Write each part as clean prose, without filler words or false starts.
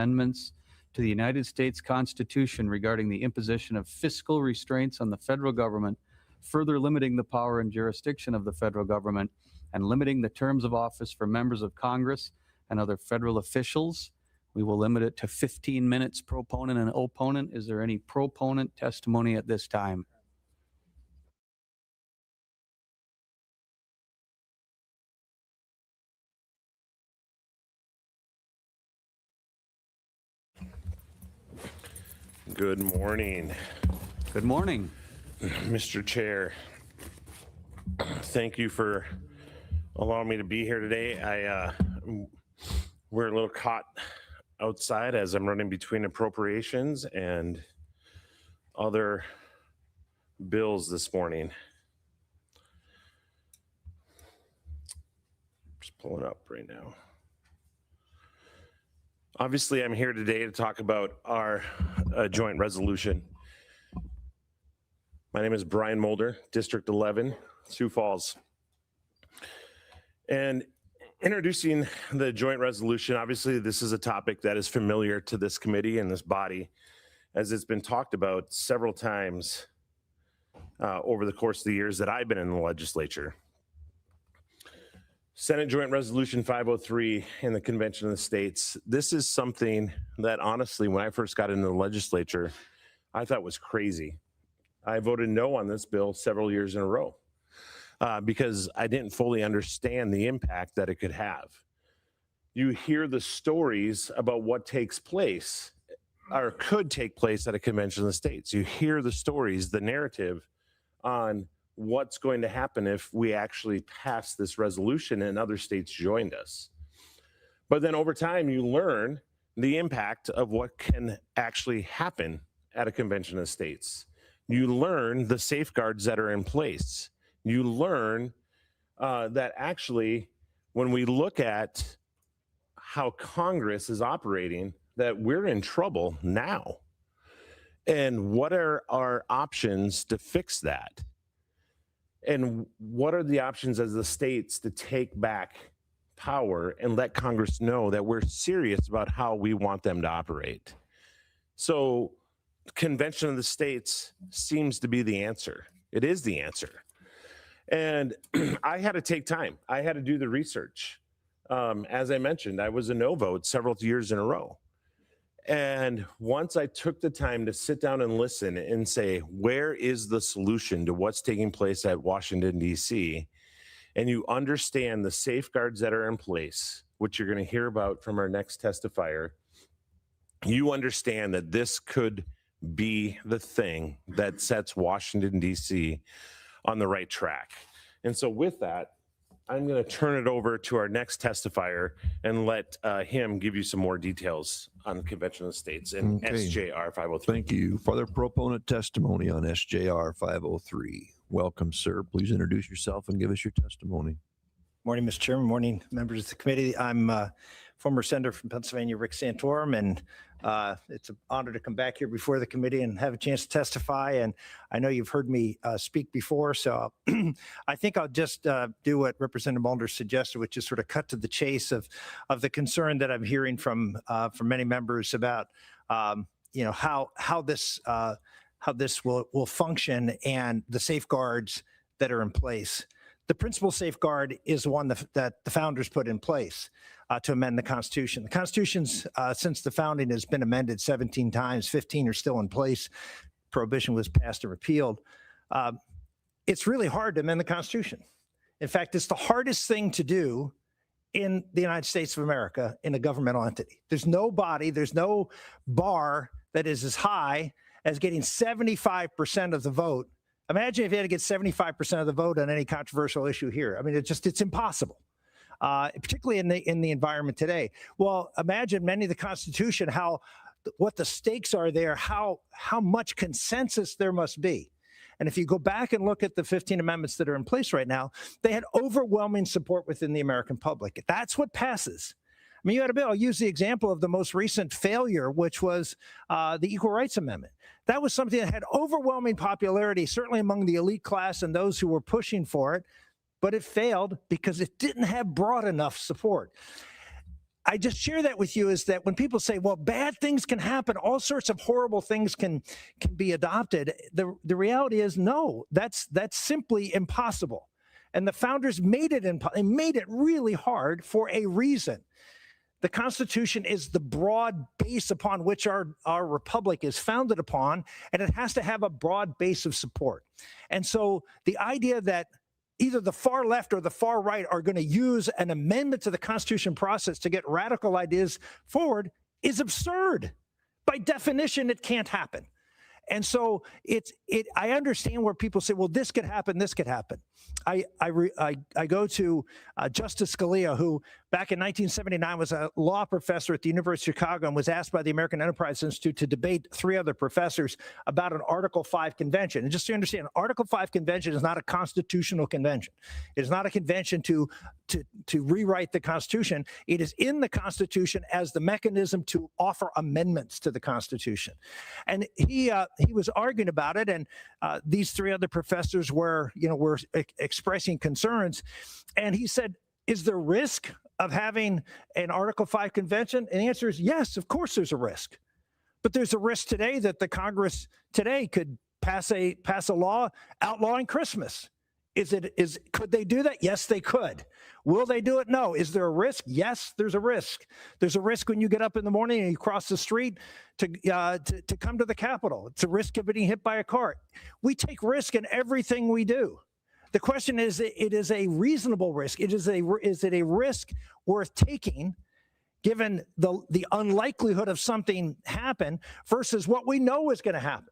amendments to the United States Constitution regarding the imposition of fiscal restraints on the federal government, further limiting the power and jurisdiction of the federal government, and limiting the terms of office for members of Congress and other federal officials. We will limit it to 15 minutes, proponent and opponent. Is there any proponent testimony at this time? Good morning. Good morning. Mr. Chair, thank you for allowing me to be here today. We're a little caught outside as I'm running between appropriations and other bills this morning. Just pulling up right now. Obviously, I'm here today to talk about our joint resolution. My name is Brian Mulder, District 11, Sioux Falls. And introducing the joint resolution, obviously this is a topic that is familiar to this committee and this body, as it's been talked about several times over the course of the years that I've been in the legislature. Senate Joint Resolution 503 in the Convention of the States. This is something that honestly, when I first got into the legislature, I thought was crazy. I voted no on this bill several years in a row because I didn't fully understand the impact that it could have. You hear the stories about what takes place or could take place at a Convention of the States. You hear the stories, the narrative on what's going to happen if we actually pass this resolution and other states joined us. But then over time, you learn the impact of what can actually happen at a Convention of States. You learn the safeguards that are in place. You learn that actually, when we look at how Congress is operating, that we're in trouble now. And what are our options to fix that? And what are the options as the states to take back power and let Congress know that we're serious about how we want them to operate? So Convention of the States seems to be the answer. It is the answer. And I had to take time. I had to do the research. As I mentioned, I was a no vote several years in a row. And once I took the time to sit down and listen and say, where is the solution to what's taking place at Washington, D.C., and you understand the safeguards that are in place, which you're going to hear about from our next testifier, you understand that this could be the thing that sets Washington, D.C. on the right track. And so with that, I'm going to turn it over to our next testifier and let him give you some more details on the Convention of the States and SJR 503. Thank you. Further proponent testimony on SJR 503. Welcome, sir. Please introduce yourself and give us your testimony. Morning, Mr. Chairman. Morning, members of the committee. I'm former senator from Pennsylvania, Rick Santorum, and it's an honor to come back here before the committee and have a chance to testify. And I know you've heard me speak before, so I think I'll just do what Representative Mulder suggested, which is sort of cut to the chase of the concern that I'm hearing from many members about how this will function and the safeguards that are in place. The principal safeguard is the one that the founders put in place to amend the Constitution. The Constitution's, since the founding, has been amended 17 times, 15 are still in place. Prohibition was passed and repealed. It's really hard to amend the Constitution. In fact, it's the hardest thing to do in the United States of America in a governmental entity. There's no body, there's no bar that is as high as getting 75% of the vote. Imagine if you had to get 75% of the vote on any controversial issue here. I mean, it's impossible, particularly in the environment today. Well, imagine amending the Constitution, what the stakes are there, how much consensus there must be. And if you go back and look at the 15 amendments that are in place right now, they had overwhelming support within the American public. That's what passes. I mean, you had a bill. I'll use the example of the most recent failure, which was the Equal Rights Amendment. That was something that had overwhelming popularity, certainly among the elite class and those who were pushing for it, but it failed because it didn't have broad enough support. I just share that with you is that when people say, well, bad things can happen, all sorts of horrible things can be adopted, the reality is no, that's simply impossible. And the founders made it really hard for a reason. The Constitution is the broad base upon which our republic is founded upon, and it has to have a broad base of support. And so the idea that either the far left or the far right are going to use an amendment to the Constitution process to get radical ideas forward is absurd. By definition, it can't happen. And so I understand where people say, well, this could happen, this could happen. I go to Justice Scalia, who back in 1979 was a law professor at the University of Chicago and was asked by the American Enterprise Institute to debate 3 other professors about an Article 5 convention. And just so you understand, Article 5 convention is not a constitutional convention. It is not a convention to rewrite the Constitution. It is in the Constitution as the mechanism to offer amendments to the Constitution. And he was arguing about it, and these 3 other professors were expressing concerns. And he said, is there risk of having an Article 5 convention? And the answer is yes, of course there's a risk. But there's a risk today that the Congress today could pass a law outlawing Christmas. Could they do that? Yes, they could. Will they do it? No. Is there a risk? Yes, there's a risk. There's a risk when you get up in the morning and you cross the street to come to the Capitol. It's a risk of getting hit by a car. We take risk in everything we do. The question is, it is a reasonable risk. Is it a risk worth taking, given the unlikelihood of something happen versus what we know is going to happen?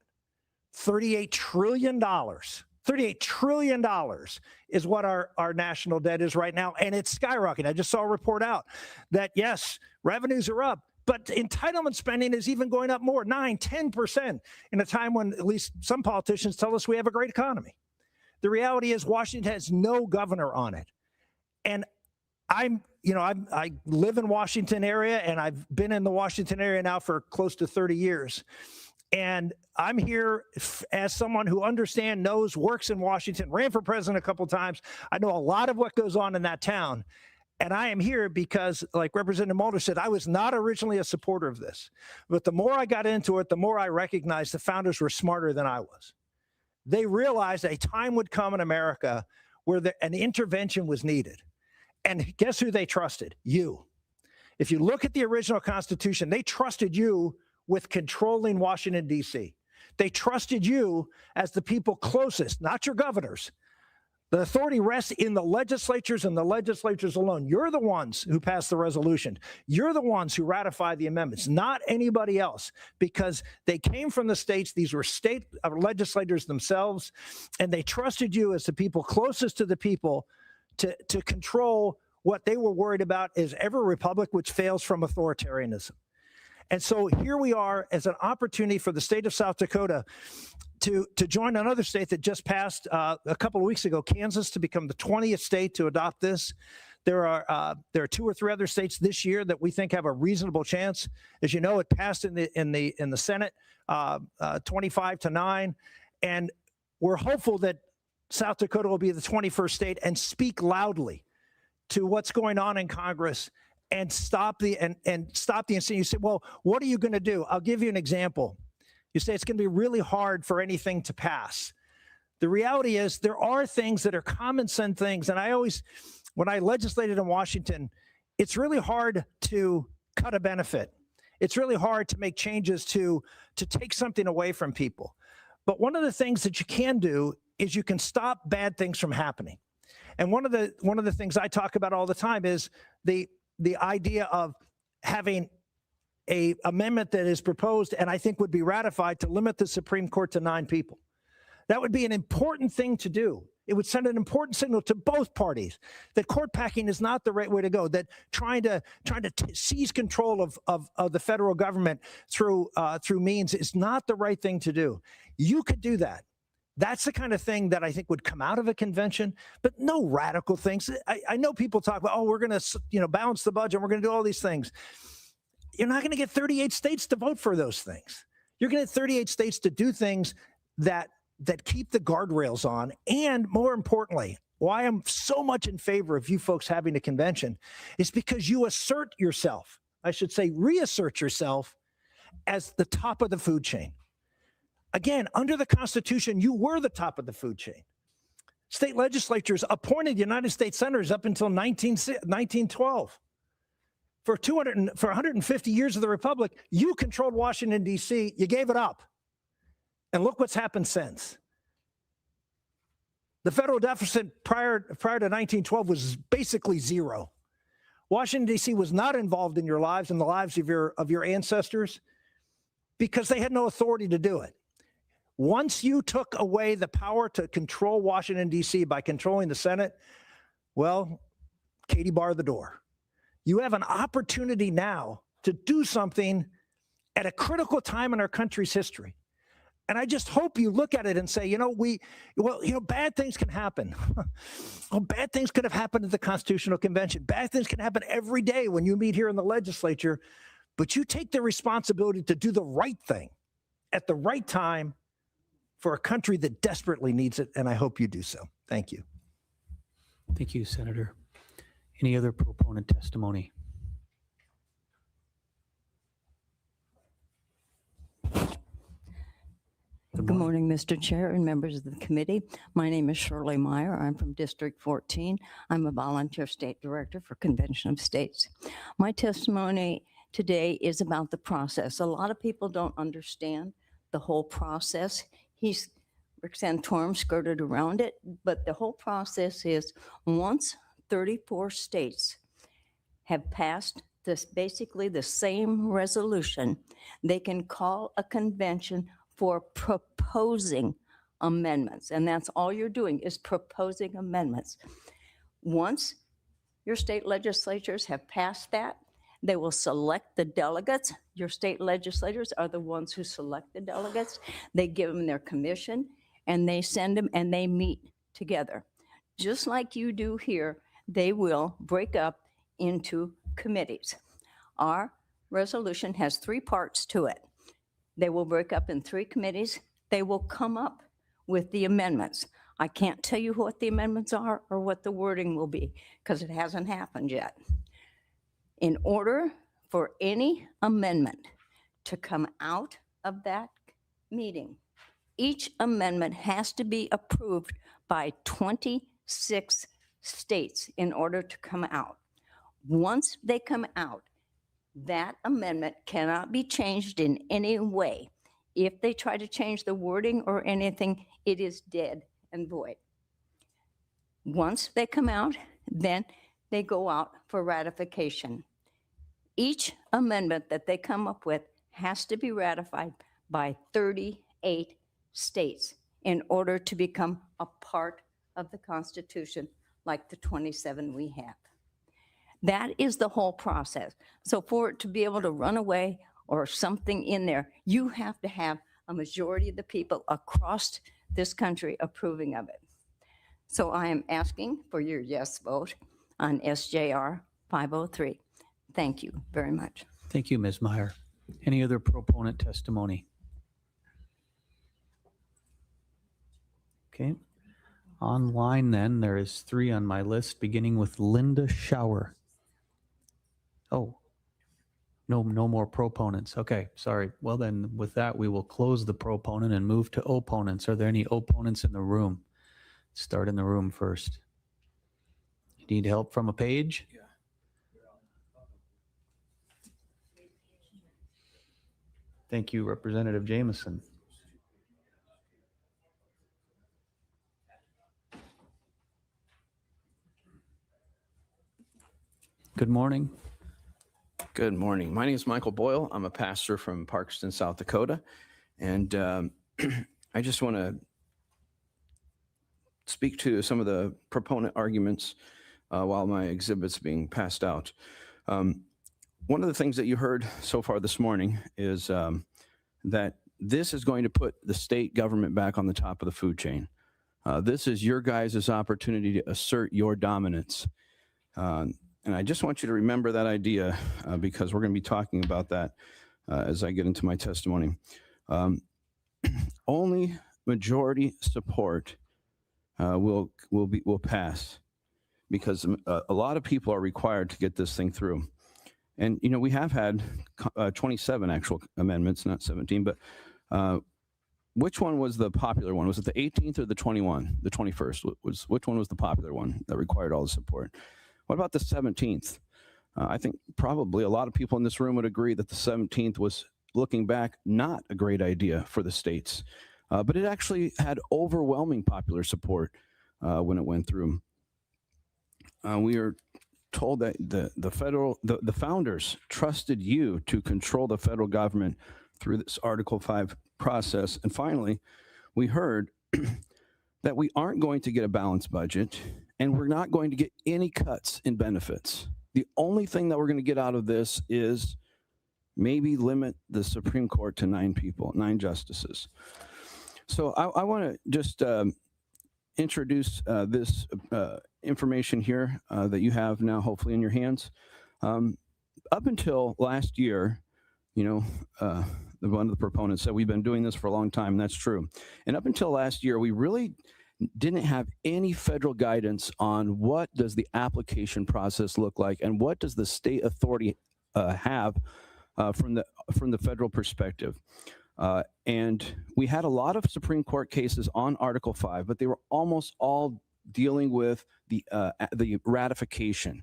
$38 trillion. $38 trillion is what our national debt is right now, and it's skyrocketing. I just saw a report out that, yes, revenues are up, but entitlement spending is even going up more, 9%, 10%, in a time when at least some politicians tell us we have a great economy. The reality is Washington has no governor on it. And I live in Washington area, and I've been in the Washington area now for close to 30 years. And I'm here as someone who knows, works in Washington, ran for president a couple of times. I know a lot of what goes on in that town. And I am here because, like Representative Mulder said, I was not originally a supporter of this. But the more I got into it, the more I recognized the founders were smarter than I was. They realized a time would come in America where an intervention was needed. And guess who they trusted? You. If you look at the original Constitution, they trusted you with controlling Washington, D.C. They trusted you as the people closest, not your governors. The authority rests in the legislatures and the legislatures alone. You're the ones who pass the resolution. You're the ones who ratify the amendments, not anybody else, because they came from the states. These were state legislators themselves, and they trusted you as the people closest to the people to control what they were worried about is every republic which fails from authoritarianism. And so here we are as an opportunity for the state of South Dakota to join another state that just passed a couple of weeks ago, Kansas, to become the 20th state to adopt this. There are 2 or 3 other states this year that we think have a reasonable chance. As you know, it passed in the Senate 25-9, and we're hopeful that South Dakota will be the 21st state and speak loudly to what's going on in Congress and stop the incident. You say, well, what are you going to do? I'll give you an example. You say it's going to be really hard for anything to pass. The reality is there are things that are common sense things. And when I legislated in Washington, it's really hard to cut a benefit. It's really hard to make changes to take something away from people. But one of the things that you can do is you can stop bad things from happening. And one of the things I talk about all the time is the idea of having a amendment that is proposed and I think would be ratified to limit the Supreme Court to 9 people. That would be an important thing to do. It would send an important signal to both parties that court packing is not the right way to go, that trying to seize control of the federal government through means is not the right thing to do. You could do that. That's the kind of thing that I think would come out of a convention, but no radical things. I know people talk about, we're going to balance the budget, we're going to do all these things. You're not going to get 38 states to vote for those things. You're going to get 38 states to do things that keep the guardrails on. And more importantly, why I'm so much in favor of you folks having a convention is because you assert yourself, I should say reassert yourself as the top of the food chain. Again, under the Constitution, you were the top of the food chain. State legislatures appointed United States senators up until 1912. For 150 years of the Republic, you controlled Washington, D.C., you gave it up. And look what's happened since. The federal deficit prior to 1912 was basically zero. Washington, D.C. was not involved in your lives and the lives of your ancestors because they had no authority to do it. Once you took away the power to control Washington, D.C. by controlling the Senate, well, Katie barred the door. You have an opportunity now to do something at a critical time in our country's history. And I just hope you look at it and say, bad things can happen. Well, bad things could have happened at the Constitutional Convention. Bad things can happen every day when you meet here in the legislature, but you take the responsibility to do the right thing at the right time for a country that desperately needs it, and I hope you do so. Thank you. Thank you, Senator. Any other proponent testimony? Good morning, Mr. Chair and members of the committee. My name is Shirlee Meier. I'm from District 14. I'm a volunteer state director for Convention of States. My testimony today is about the process. A lot of people don't understand the whole process. Rick Santorum skirted around it, but the whole process is once 34 states have passed this basically the same resolution, they can call a convention for proposing amendments. And that's all you're doing is proposing amendments. Once your state legislatures have passed that, they will select the delegates. Your state legislators are the ones who select the delegates. They give them their commission and they send them and they meet together. Just like you do here, they will break up into committees. Our resolution has 3 parts to it. They will break up in 3 committees. They will come up with the amendments. I can't tell you what the amendments are or what the wording will be because it hasn't happened yet. In order for any amendment to come out of that meeting, each amendment has to be approved by 26 states in order to come out. Once they come out, that amendment cannot be changed in any way. If they try to change the wording or anything, it is dead and void. Once they come out, then they go out for ratification. Each amendment that they come up with has to be ratified by 38 states in order to become a part of the Constitution like the 27 we have. That is the whole process. So for it to be able to run away or something in there, you have to have a majority of the people across this country approving of it. So I am asking for your yes vote on SJR 503. Thank you very much. Thank you, Ms. Meier. Any other proponent testimony? Okay. Online then, there is 3 on my list, beginning with Linda Schauer. Oh, no more proponents. Okay, sorry. Well then, with that, we will close the proponent and move to opponents. Are there any opponents in the room? Start in the room first. You need help from a page? Yeah. Thank you, Representative Jameson. Good morning. Good morning. My name is Michael Boyle. I'm a pastor from Parkston, South Dakota. And I just want to speak to some of the proponent arguments while my exhibit's being passed out. One of the things that you heard so far this morning is that this is going to put the state government back on the top of the food chain. This is your guys' opportunity to assert your dominance. And I just want you to remember that idea because we're going to be talking about that as I get into my testimony. Only majority support will pass, because a lot of people are required to get this thing through. And, you know, we have had 27 actual amendments, not 17, but which one was the popular one? Was it the 18th or the 21st? Which one was the popular one that required all the support? What about the 17th? I think probably a lot of people in this room would agree that the 17th was, looking back, not a great idea for the states. But it actually had overwhelming popular support when it went through. We are told that the founders trusted you to control the federal government through this Article 5 process. And finally, we heard that we aren't going to get a balanced budget, and we're not going to get any cuts in benefits. The only thing that we're going to get out of this is maybe limit the Supreme Court to 9 justices. So I want to just introduce this information here that you have now hopefully in your hands. Up until last year, you know, one of the proponents said we've been doing this for a long time, and that's true. And up until last year, we really didn't have any federal guidance on what does the application process look like and what does the state authority have from the federal perspective. And we had a lot of Supreme Court cases on Article 5, but they were almost all dealing with the ratification.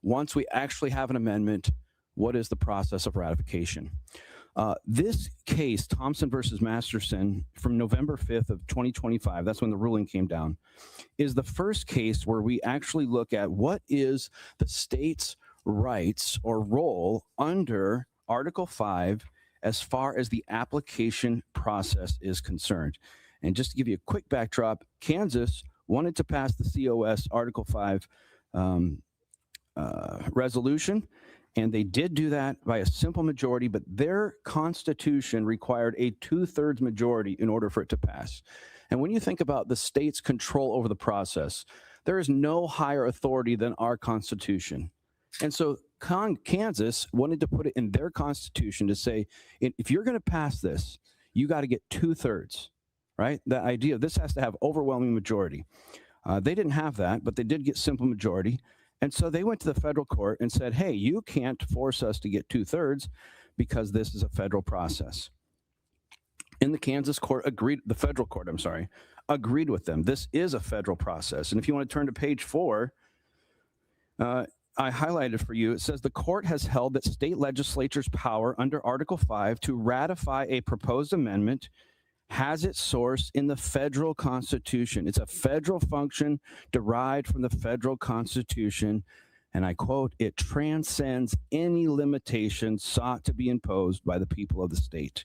Once we actually have an amendment, what is the process of ratification? This case, Thompson versus Masterson, from November 5th of 2025, that's when the ruling came down, is the first case where we actually look at what is the state's rights or role under Article 5 as far as the application process is concerned. And just to give you a quick backdrop, Kansas wanted to pass the COS Article 5 resolution, and they did do that by a simple majority, but their constitution required a 2/3 majority in order for it to pass. And when you think about the state's control over the process, there is no higher authority than our constitution. And so Kansas wanted to put it in their constitution to say, if you're going to pass this, you got to get 2/3, right? The idea of this has to have overwhelming majority. They didn't have that, but they did get simple majority. And so they went to the federal court and said, hey, you can't force us to get 2/3 because this is a federal process. And the Kansas court agreed, the federal court, I'm sorry, agreed with them. This is a federal process. And if you want to turn to page 4, I highlighted for you, it says the court has held that state legislatures' power under Article 5 to ratify a proposed amendment has its source in the federal constitution. It's a federal function derived from the federal constitution. And I quote, it transcends any limitation sought to be imposed by the people of the state.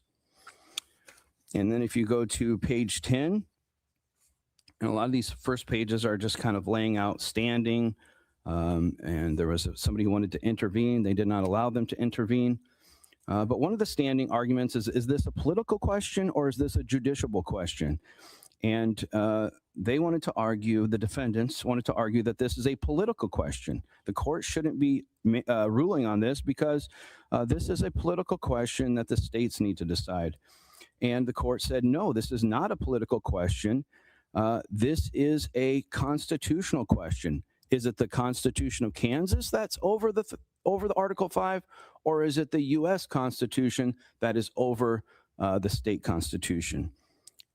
And then if you go to page 10, and a lot of these first pages are just kind of laying out standing, and there was somebody who wanted to intervene. They did not allow them to intervene. But one of the standing arguments is this a political question or is this a judiciable question? And they wanted to argue, the defendants wanted to argue that this is a political question. The court shouldn't be ruling on this because this is a political question that the states need to decide. And the court said, no, this is not a political question. This is a constitutional question. Is it the Constitution of Kansas that's over the Article 5, or is it the U.S. Constitution that is over the state constitution?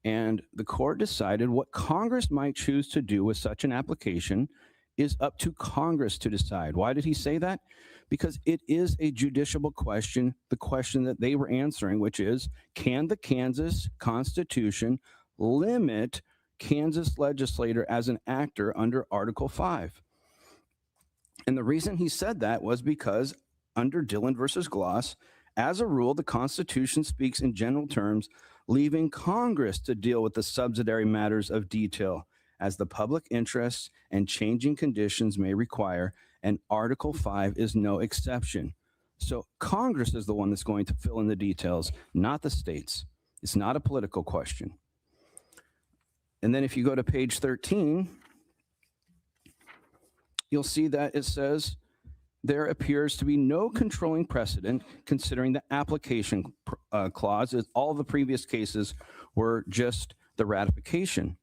And the court decided what Congress might choose to do with such an application is up to Congress to decide. Why did he say that? Because it is a judiciable question, the question that they were answering, which is, can the Kansas Constitution limit Kansas legislator as an actor under Article 5? And the reason he said that was because under Dillon versus Gloss, as a rule, the Constitution speaks in general terms, leaving Congress to deal with the subsidiary matters of detail as the public interests and changing conditions may require, and Article 5 is no exception. So Congress is the one that's going to fill in the details, not the states. It's not a political question. And then if you go to page 13, you'll see that it says, there appears to be no controlling precedent considering the application clause, as all the previous cases were just the ratification.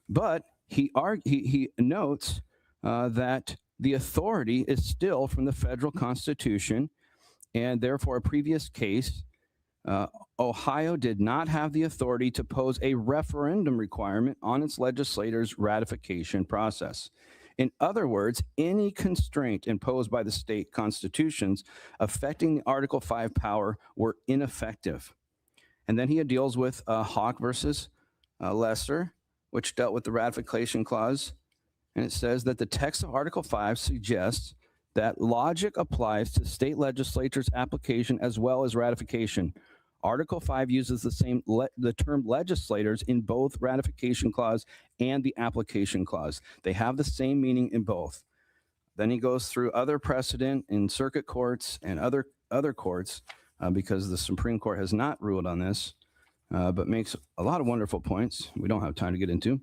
But he notes that the authority is still from the federal Constitution, and therefore a previous case, Ohio did not have the authority to pose a referendum requirement on its legislators' ratification process. In other words, any constraint imposed by the state constitutions affecting the Article 5 power were ineffective. And then he deals with Hawk versus Lesser, which dealt with the ratification clause. And it says that the text of Article 5 suggests that logic applies to state legislatures' application as well as ratification. Article 5 uses the term legislators in both ratification clause and the application clause. They have the same meaning in both. Then he goes through other precedent in circuit courts and other courts because the Supreme Court has not ruled on this, but makes a lot of wonderful points we don't have time to get into.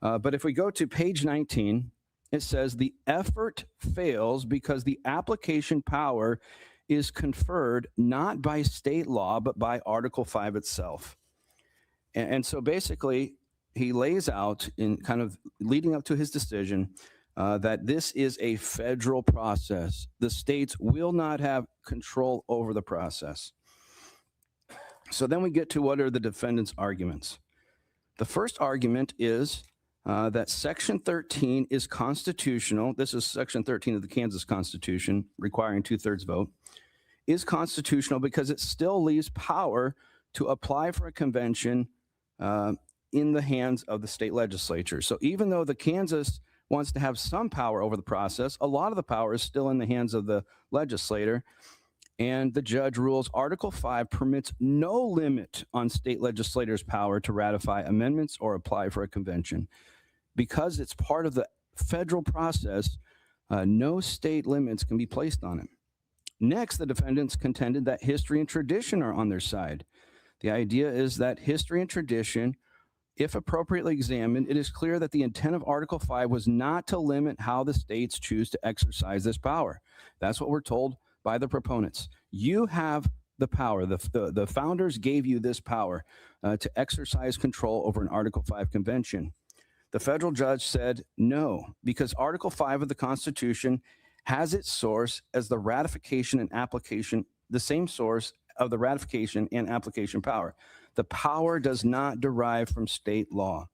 But if we go to page 19, it says the effort fails because the application power is conferred not by state law, but by Article 5 itself. And so basically, he lays out in kind of leading up to his decision that this is a federal process. The states will not have control over the process. So then we get to what are the defendants' arguments. The first argument is that Section 13 is constitutional. This is Section 13 of the Kansas Constitution, requiring 2/3 vote, is constitutional because it still leaves power to apply for a convention in the hands of the state legislature. So even though the Kansas wants to have some power over the process, a lot of the power is still in the hands of the legislator. And the judge rules Article 5 permits no limit on state legislators' power to ratify amendments or apply for a convention. Because it's part of the federal process, no state limits can be placed on it. Next, the defendants contended that history and tradition are on their side. The idea is that history and tradition, if appropriately examined, it is clear that the intent of Article 5 was not to limit how the states choose to exercise this power. That's what we're told by the proponents. You have the power. The founders gave you this power to exercise control over an Article 5 convention. The federal judge said no, because Article 5 of the Constitution has its source as the ratification and application, the same source of the ratification and application power. The power does not derive from state law.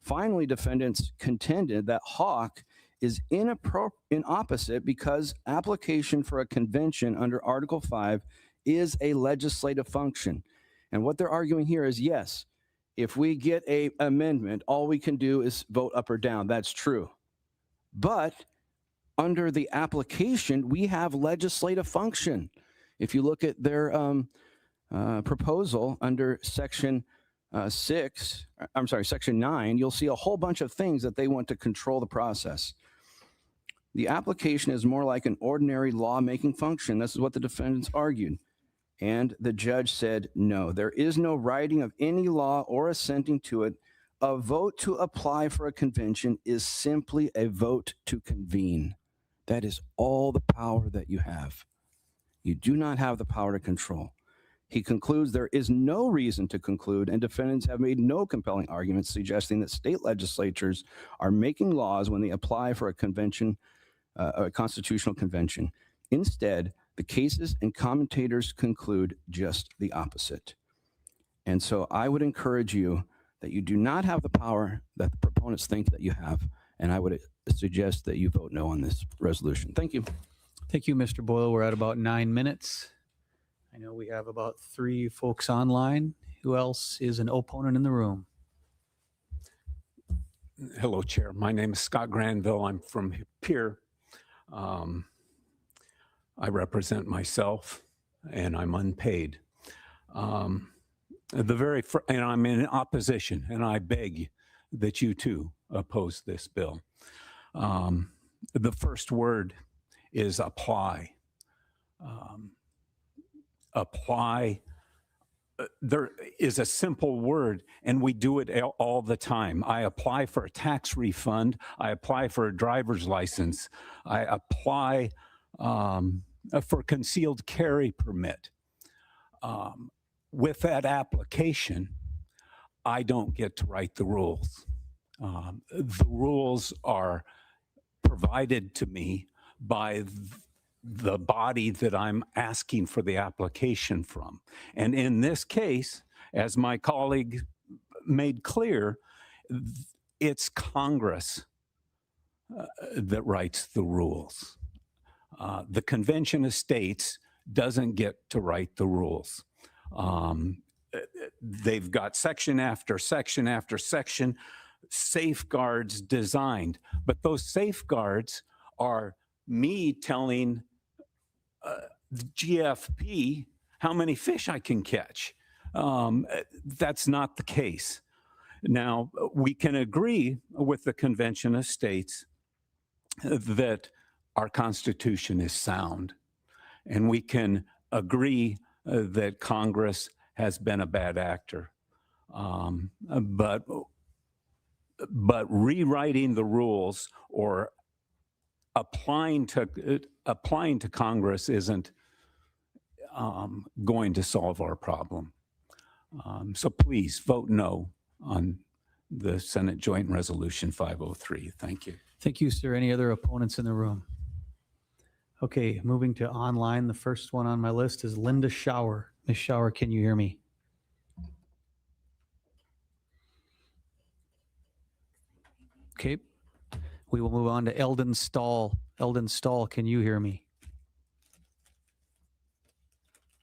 Finally, defendants contended that Hawk is inopposite because application for a convention under Article 5 is a legislative function. And what they're arguing here is, yes, if we get an amendment, all we can do is vote up or down. That's true. But under the application, we have legislative function. If you look at their proposal under Section 9, you'll see a whole bunch of things that they want to control the process. The application is more like an ordinary lawmaking function. This is what the defendants argued. And the judge said, no, there is no writing of any law or assenting to it. A vote to apply for a convention is simply a vote to convene. That is all the power that you have. You do not have the power to control. He concludes there is no reason to conclude, and defendants have made no compelling arguments suggesting that state legislatures are making laws when they apply for a convention, a constitutional convention. Instead, the cases and commentators conclude just the opposite. And so I would encourage you that you do not have the power that the proponents think that you have, and I would suggest that you vote no on this resolution. Thank you. Thank you, Mr. Boyle. We're at about 9 minutes. I know we have about 3 folks online. Who else is an opponent in the room? Hello, Chair. My name is Scott Granville. I'm from Pier. I represent myself, and I'm unpaid. And I'm in opposition, and I beg that you too oppose this bill. The first word is apply. Apply. There is a simple word, and we do it all the time. I apply for a tax refund. I apply for a driver's license. I apply for concealed carry permit. With that application, I don't get to write the rules. The rules are provided to me by the body that I'm asking for the application from. And in this case, as my colleague made clear, it's Congress that writes the rules. The Convention of States doesn't get to write the rules. They've got section after section after section, safeguards designed, but those safeguards are me telling the GFP how many fish I can catch. That's not the case. Now, we can agree with the Convention of States that our Constitution is sound, and we can agree that Congress has been a bad actor. But rewriting the rules or applying to Congress isn't going to solve our problem. So please vote no on the Senate Joint Resolution 503. Thank you. Thank you, sir. Any other opponents in the room? Okay, moving to online. The first one on my list is Linda Shower. Ms. Shower, can you hear me? Okay, we will move on to Eldon Stahl. Eldon Stahl, can you hear me?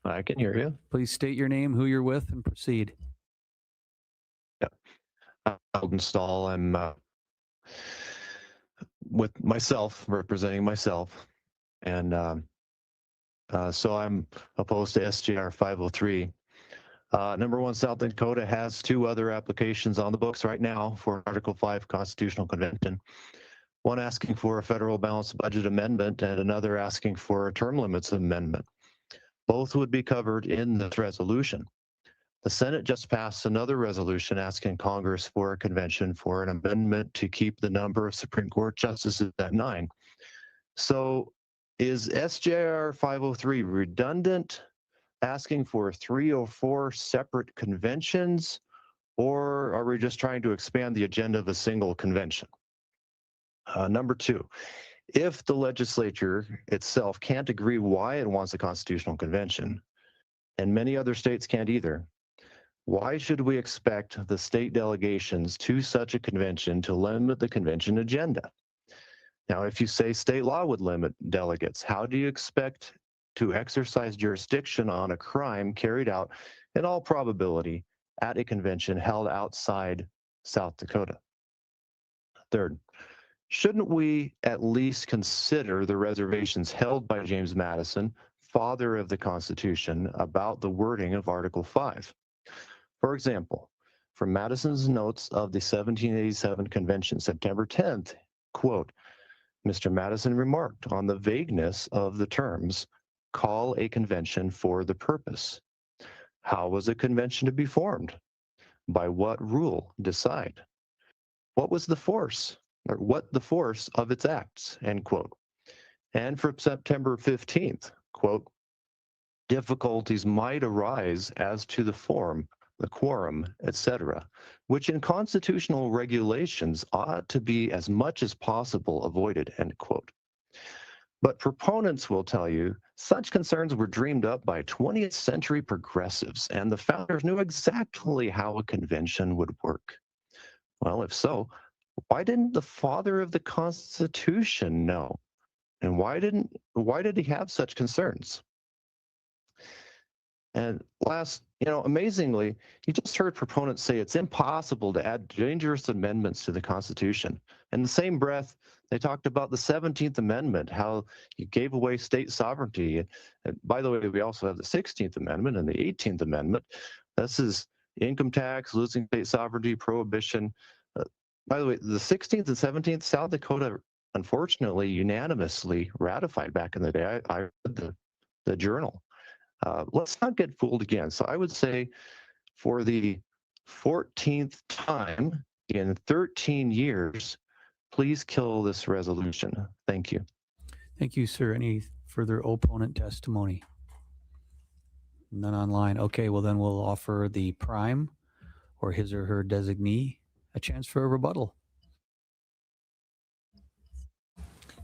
I can hear you. Please state your name, who you're with, and proceed. Eldon Stahl. I'm with myself, representing myself. And so I'm opposed to SJR 503. Number one, South Dakota has two other applications on the books right now for Article 5 Constitutional Convention. One asking for a federal balanced budget amendment and another asking for a term limits amendment. Both would be covered in this resolution. The Senate just passed another resolution asking Congress for a convention for an amendment to keep the number of Supreme Court justices at 9. So is SJR 503 redundant, asking for 3 or 4 separate conventions, or are we just trying to expand the agenda of a single convention? Number two, if the legislature itself can't agree why it wants a constitutional convention, and many other states can't either, why should we expect the state delegations to such a convention to limit the convention agenda? Now, if you say state law would limit delegates, how do you expect to exercise jurisdiction on a crime carried out, in all probability, at a convention held outside South Dakota? Third, shouldn't we at least consider the reservations held by James Madison, father of the Constitution, about the wording of Article 5? For example, from Madison's notes of the 1787 convention, September 10th, quote, Mr. Madison remarked on the vagueness of the terms, call a convention for the purpose. How was a convention to be formed? By what rule decide? What was the force, or what the force of its acts, end quote. And from September 15th, quote, difficulties might arise as to the form, the quorum, etc., which in constitutional regulations ought to be as much as possible avoided, end quote. But proponents will tell you such concerns were dreamed up by 20th century progressives, and the founders knew exactly how a convention would work. Well, if so, why didn't the father of the Constitution know? And why did he have such concerns? And last, amazingly, you just heard proponents say it's impossible to add dangerous amendments to the Constitution. In the same breath, they talked about the 17th Amendment, how you gave away state sovereignty. And by the way, we also have the 16th Amendment and the 18th Amendment. This is income tax, losing state sovereignty, prohibition. By the way, the 16th and 17th, South Dakota, unfortunately, unanimously ratified back in the day. I read the journal. Let's not get fooled again. So I would say for the 14th time in 13 years, please kill this resolution. Thank you. Thank you, sir. Any further opponent testimony? None online. Okay, well then we'll offer the prime or his or her designee a chance for a rebuttal.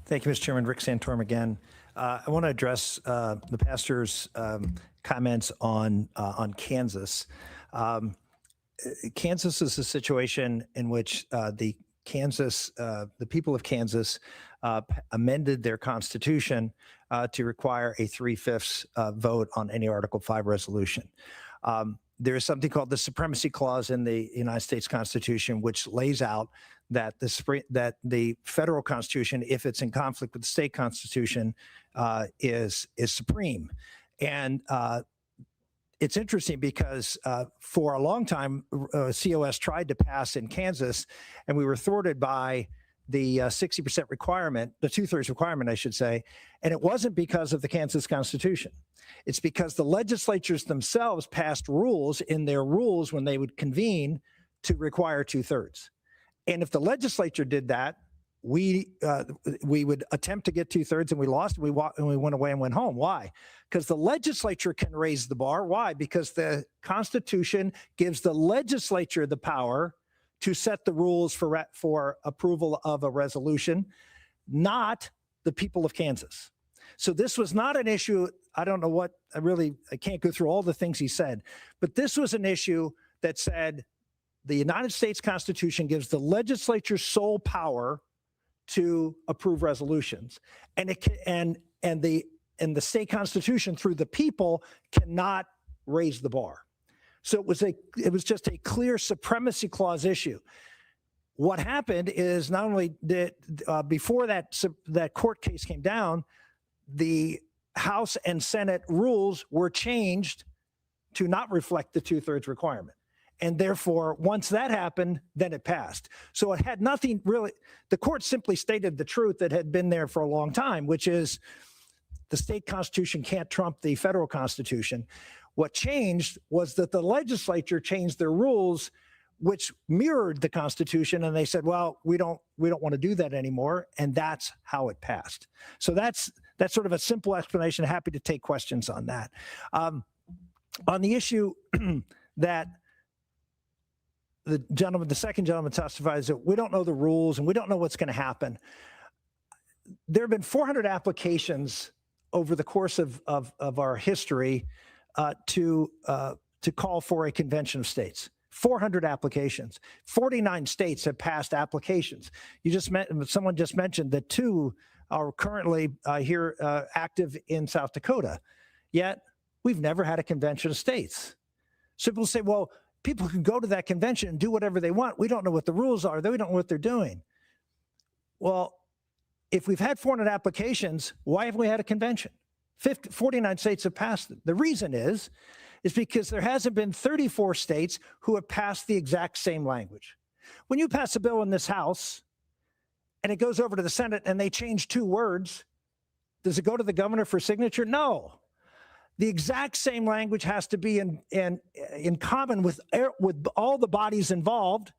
Thank you, Mr. Chairman. Rick Santorum again. I want to address the pastor's comments on Kansas. Kansas is a situation in which the people of Kansas amended their constitution to require a 3/5 vote on any Article 5 resolution. There is something called the Supremacy Clause in the United States Constitution, which lays out that the federal constitution, if it's in conflict with the state constitution, is supreme. And it's interesting because for a long time, COS tried to pass in Kansas, and we were thwarted by the 60% requirement, the 2/3 requirement, I should say. And it wasn't because of the Kansas Constitution. It's because the legislatures themselves passed rules in their rules when they would convene to require 2/3. And if the legislature did that, we would attempt to get 2/3 and we lost, and we went away and went home. Why? Because the legislature can raise the bar. Why? Because the Constitution gives the legislature the power to set the rules for approval of a resolution, not the people of Kansas. So this was not an issue. I don't know what, I can't go through all the things he said, but this was an issue that said the United States Constitution gives the legislature sole power to approve resolutions, and the state constitution through the people cannot raise the bar. So it was just a clear supremacy clause issue. What happened is not only did before that court case came down, the House and Senate rules were changed to not reflect the 2/3 requirement. And therefore, once that happened, then it passed. So it had nothing really, the court simply stated the truth that had been there for a long time, which is the state constitution can't trump the federal constitution. What changed was that the legislature changed their rules, which mirrored the Constitution, and they said, well, we don't want to do that anymore, and that's how it passed. So that's sort of a simple explanation. Happy to take questions on that. On the issue that the second gentleman testifies that we don't know the rules and we don't know what's going to happen. There have been 400 applications over the course of our history to call for a convention of states. 400 applications. 49 states have passed applications. Someone just mentioned that 2 are currently here active in South Dakota. Yet we've never had a convention of states. So people say, well, people can go to that convention and do whatever they want. We don't know what the rules are. We don't know what they're doing. Well, if we've had 400 applications, why haven't we had a convention? 49 states have passed it. The reason is because there hasn't been 34 states who have passed the exact same language. When you pass a bill in this House and it goes over to the Senate and they change 2 words, does it go to the governor for signature? No. The exact same language has to be in common with all the bodies involved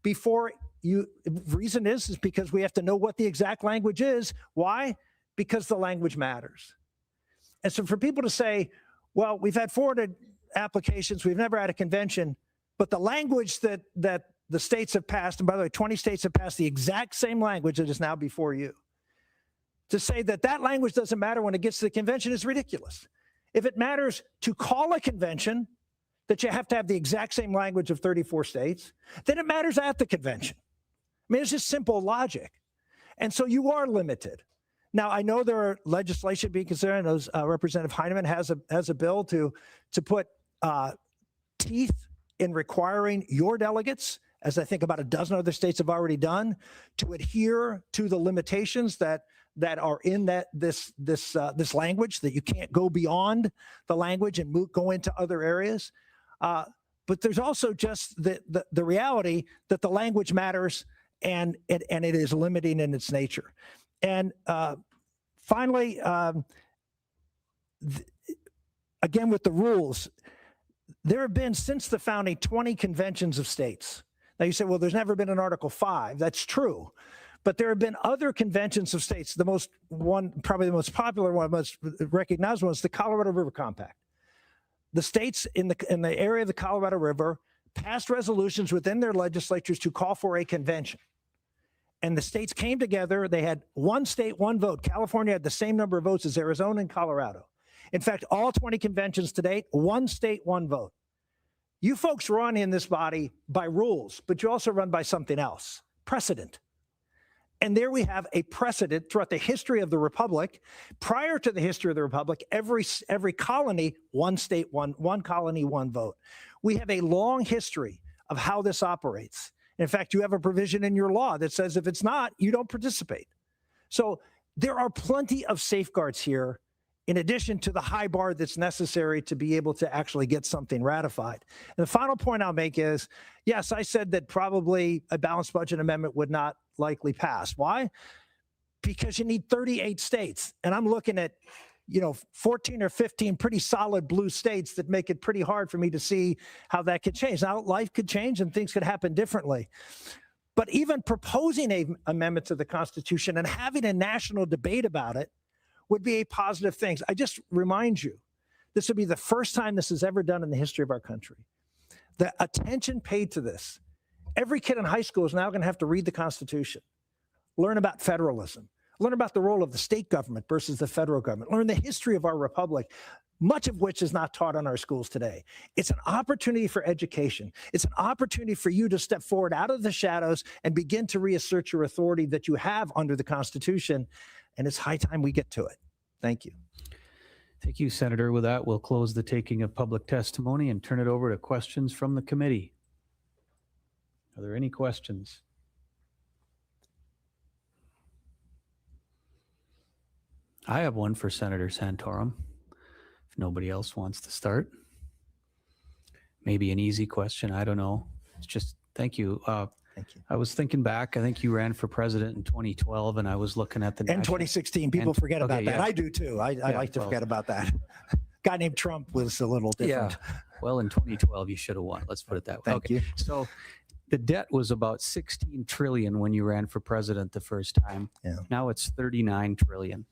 before you. Reason is because we have to know what the exact language is. Why? Because the language matters. And so for people to say, well, we've had 400 applications, we've never had a convention, but the language that the states have passed, and by the way, 20 states have passed the exact same language that is now before you. To say that language doesn't matter when it gets to the convention is ridiculous. If it matters to call a convention that you have to have the exact same language of 34 states, then it matters at the convention. I mean, it's just simple logic. And so you are limited. Now, I know there are legislation being considered. Representative Heineman has a bill to put teeth in requiring your delegates, as I think about a dozen other states have already done, to adhere to the limitations that are in this language, that you can't go beyond the language and go into other areas. But there's also just the reality that the language matters and it is limiting in its nature. And finally, again, with the rules, there have been since the founding 20 conventions of states. Now you say, well, there's never been an Article 5. That's true. But there have been other conventions of states. Probably the most popular one, most recognized one, is the Colorado River Compact. The states in the area of the Colorado River passed resolutions within their legislatures to call for a convention. And the states came together. They had one state, one vote. California had the same number of votes as Arizona and Colorado. In fact, all 20 conventions to date, one state, one vote. You folks run in this body by rules, but you also run by something else, precedent. And there we have a precedent throughout the history of the Republic. Prior to the history of the Republic, every colony, one state, one colony, one vote. We have a long history of how this operates. In fact, you have a provision in your law that says if it's not, you don't participate. So there are plenty of safeguards here, in addition to the high bar that's necessary to be able to actually get something ratified. And the final point I'll make is, yes, I said that probably a balanced budget amendment would not likely pass. Why? Because you need 38 states. And I'm looking at 14 or 15 pretty solid blue states that make it pretty hard for me to see how that could change. Now, life could change and things could happen differently. But even proposing an amendment to the Constitution and having a national debate about it would be a positive thing. I just remind you, this would be the first time this is ever done in the history of our country. The attention paid to this. Every kid in high school is now going to have to read the Constitution, learn about federalism, learn about the role of the state government versus the federal government, learn the history of our republic, much of which is not taught in our schools today. It's an opportunity for education. It's an opportunity for you to step forward out of the shadows and begin to reassert your authority that you have under the Constitution. And it's high time we get to it. Thank you. Thank you, Senator. With that, we'll close the taking of public testimony and turn it over to questions from the committee. Are there any questions? I have one for Senator Santorum, if nobody else wants to start. Maybe an easy question, I don't know. It's just, thank you. Thank you. I was thinking back, I think you ran for president in 2012, and I was looking at the And national- 2016, people and- forget about okay, that. yeah. I do too. I like to well- forget about that. Guy named Trump was a little different. Yeah. Well, in 2012, you should have won. Let's put it that way. Thank you. So the debt was about 16 trillion when you ran for president the first time. Yeah. Now it's 39 trillion.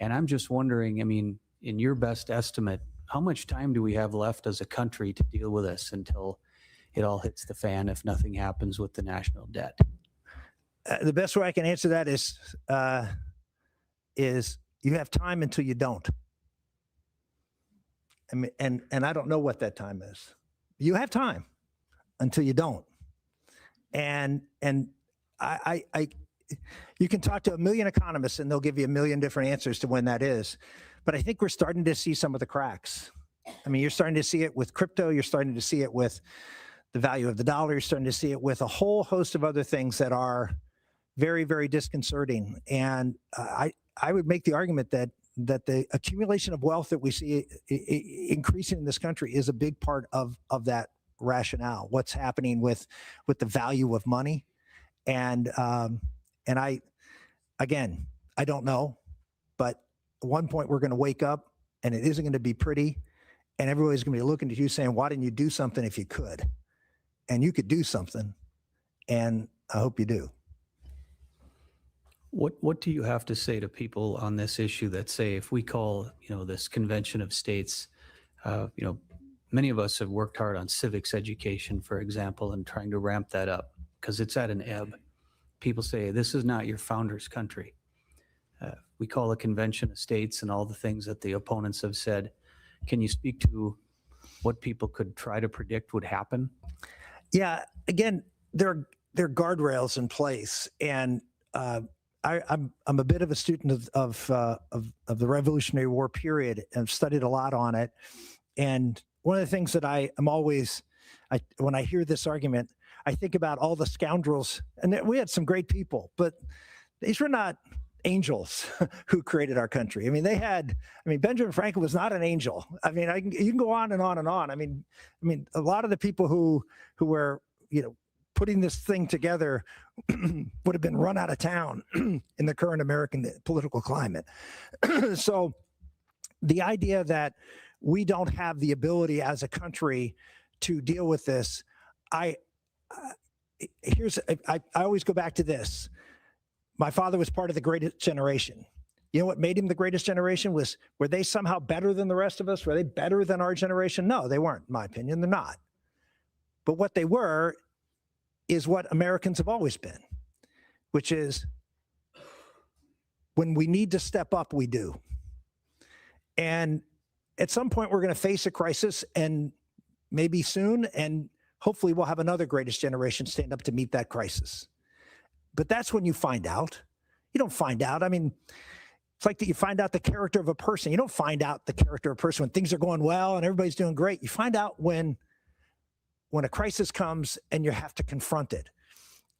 And I'm just wondering, I mean, in your best estimate, how much time do we have left as a country to deal with this until it all hits the fan if nothing happens with the national debt? The best way I can answer that is you have time until you don't. I mean, and I don't know what that time is. You have time until you don't. And I you can talk to a million economists and they'll give you a million different answers to when that is. But I think we're starting to see some of the cracks. I mean, you're starting to see it with crypto. You're starting to see it with the value of the dollar. You're starting to see it with a whole host of other things that are very, very disconcerting. And I would make the argument that the accumulation of wealth that we see increasing in this country is a big part of that rationale. What's happening with the value of money, and I don't know, but at one point we're going to wake up and it isn't going to be pretty, and everybody's going to be looking at you saying, "Why didn't you do something if you could?" And you could do something, and I hope you do. What do you have to say to people on this issue that say if we call this convention of states, many of us have worked hard on civics education, for example, and trying to ramp that up because it's at an ebb. People say this is not your founder's country. We call a convention of states and all the things that the opponents have said. Can you speak to what people could try to predict would happen? Yeah, again, there are guardrails in place, and I'm a bit of a student of the Revolutionary War period and I've studied a lot on it. And one of the things that when I hear this argument, I think about all the scoundrels, and we had some great people, but these were not angels who created our country. I mean, Benjamin Franklin was not an angel. I mean, you can go on and on and on. I mean, a lot of the people who were, putting this thing together would have been run out of town in the current American political climate. So the idea that we don't have the ability as a country to deal with this, I always go back to this. My father was part of the greatest generation. You know what made him the greatest generation were they somehow better than the rest of us? Were they better than our generation? No, they weren't, in my opinion. They're not. But what they were is what Americans have always been. which is when we need to step up, we do. And at some point, we're going to face a crisis, and maybe soon, and hopefully we'll have another greatest generation stand up to meet that crisis. But that's when you find out. You don't find out. I mean, it's like that you find out the character of a person. You don't find out the character of a person when things are going well and everybody's doing great. You find out when a crisis comes and you have to confront it.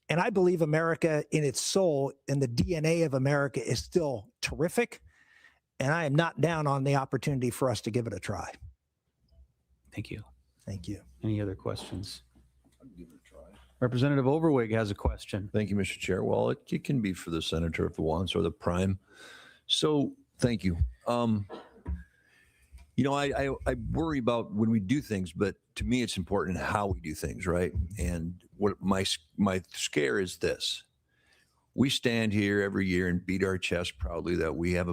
And I believe America in its soul and the DNA of America is still terrific. And I am not down on the opportunity for us to give it a try. Thank you. Thank you. Any other questions? Representative Overweg has a question. Thank you, Mr. Chair. Well, it can be for the senator if it wants, or the prime. So thank you. You know, I worry about when we do things, but to me, it's important how we do things, right? And what my scare is this. We stand here every year and beat our chest proudly that we have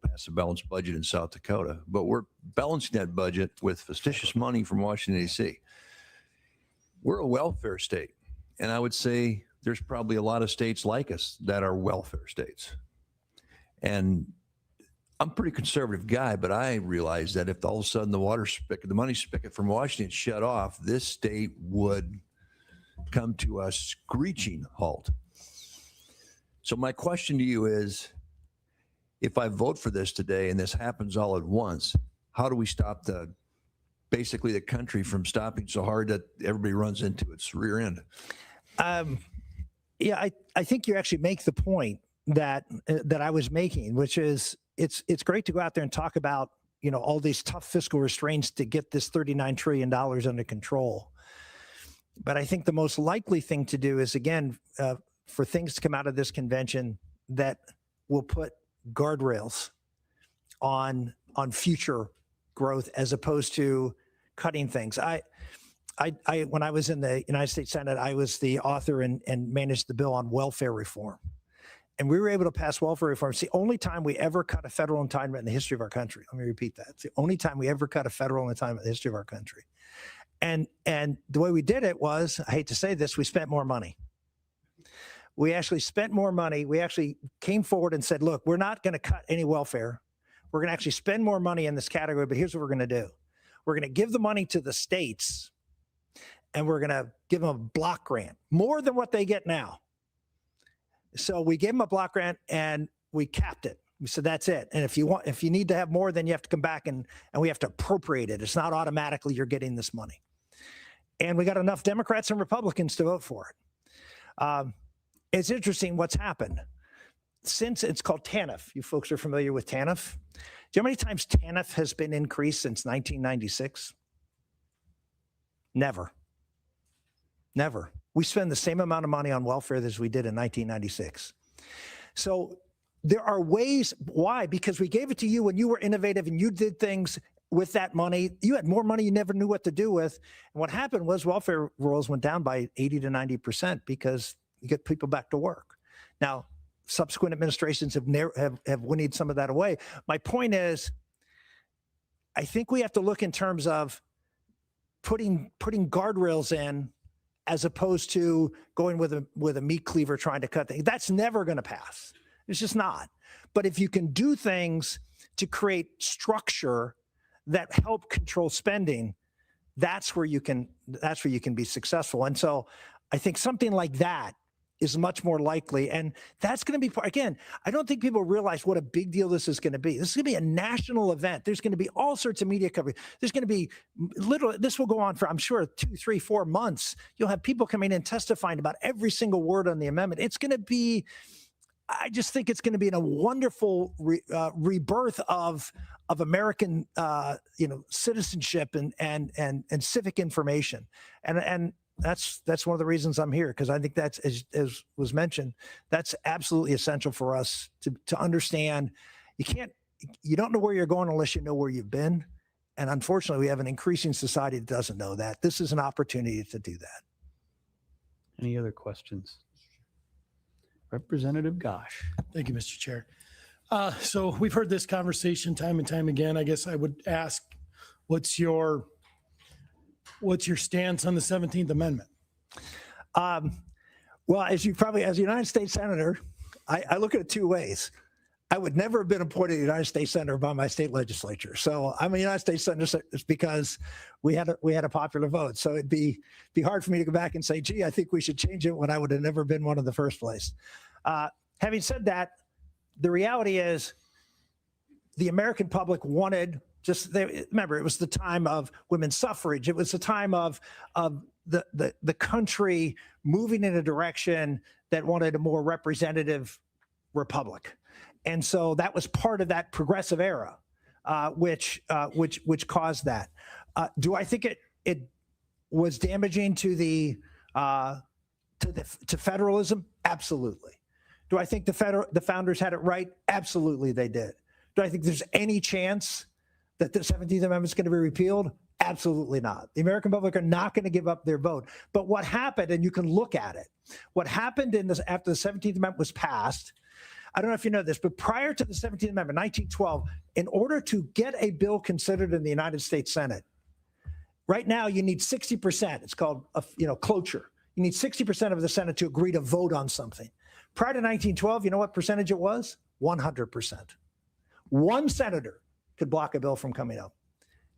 passed a balanced budget in South Dakota, but we're balancing that budget with fictitious money from Washington, D.C. We're a welfare state. And I would say there's probably a lot of states like us that are welfare states. And I'm a pretty conservative guy, but I realize that if all of a sudden the money spigot from Washington shut off, this state would come to a screeching halt. So my question to you is, if I vote for this today and this happens all at once, how do we stop basically the country from stopping so hard that everybody runs into its rear end? Yeah, I think you actually make the point that I was making, which is it's great to go out there and talk about, you know, all these tough fiscal restraints to get this $39 trillion under control. But I think the most likely thing to do is, again, for things to come out of this convention that will put guardrails on future growth as opposed to cutting things. When I was in the United States Senate, I was the author and managed the bill on welfare reform. And we were able to pass welfare reform. It's the only time we ever cut a federal entitlement in the history of our country. Let me repeat that. It's the only time we ever cut a federal entitlement in the history of our country. And the way we did it was, I hate to say this, we spent more money. We actually spent more money. We actually came forward and said, look, we're not going to cut any welfare. We're going to actually spend more money in this category, but here's what we're going to do. We're going to give the money to the states, and we're going to give them a block grant, more than what they get now. So we gave them a block grant and we capped it. We said, that's it. And if you need to have more, then you have to come back and we have to appropriate it. It's not automatically you're getting this money. And we got enough Democrats and Republicans to vote for it. It's interesting what's happened. Since it's called TANF, you folks are familiar with TANF. Do you know how many times TANF has been increased since 1996? Never. Never. We spend the same amount of money on welfare as we did in 1996. So there are ways. Why? Because we gave it to you when you were innovative and you did things with that money. You had more money you never knew what to do with. And what happened was welfare rolls went down by 80 to 90% because you get people back to work. Now, subsequent administrations have whinnied some of that away. My point is, I think we have to look in terms of putting guardrails in, as opposed to going with a meat cleaver trying to cut things. That's never going to pass. It's just not. But if you can do things to create structure that help control spending, that's where you can be successful. And so I think something like that is much more likely. And that's going to be, again, I don't think people realize what a big deal this is going to be. This is going to be a national event. There's going to be all sorts of media coverage. There's going to be this will go on for, I'm sure, 2, 3, 4 months. You'll have people coming in testifying about every single word on the amendment. It's going to be, I just think it's going to be a wonderful rebirth of American, citizenship and civic information. And that's one of the reasons I'm here, because I think that's, as was mentioned, that's absolutely essential for us to understand. You don't know where you're going unless you know where you've been. And unfortunately, we have an increasing society that doesn't know that. This is an opportunity to do that. Any other questions? Representative Gosh. Thank you, Mr. Chair. So we've heard this conversation time and time again. I guess I would ask, what's your stance on the 17th Amendment? Well, as a United States Senator, I look at it two ways. I would never have been appointed a United States Senator by my state legislature. So I'm a United States Senator because we had a popular vote. So it'd be hard for me to go back and say, gee, I think we should change it when I would have never been one in the first place. Having said that, the reality is the American public wanted remember, it was the time of women's suffrage. It was the time of the country moving in a direction that wanted a more representative republic. And so that was part of that progressive era, which caused that. Do I think it was damaging to federalism? Absolutely. Do I think the founders had it right? Absolutely, they did. Do I think there's any chance that the 17th Amendment is going to be repealed? Absolutely not. The American public are not going to give up their vote. But what happened, and you can look at it, what happened after the 17th Amendment was passed, I don't know if you know this, but prior to the 17th Amendment, 1912, in order to get a bill considered in the United States Senate, right now you need 60%. It's called cloture. You need 60% of the Senate to agree to vote on something. Prior to 1912, you know what percentage it was? 100%. One senator could block a bill from coming up.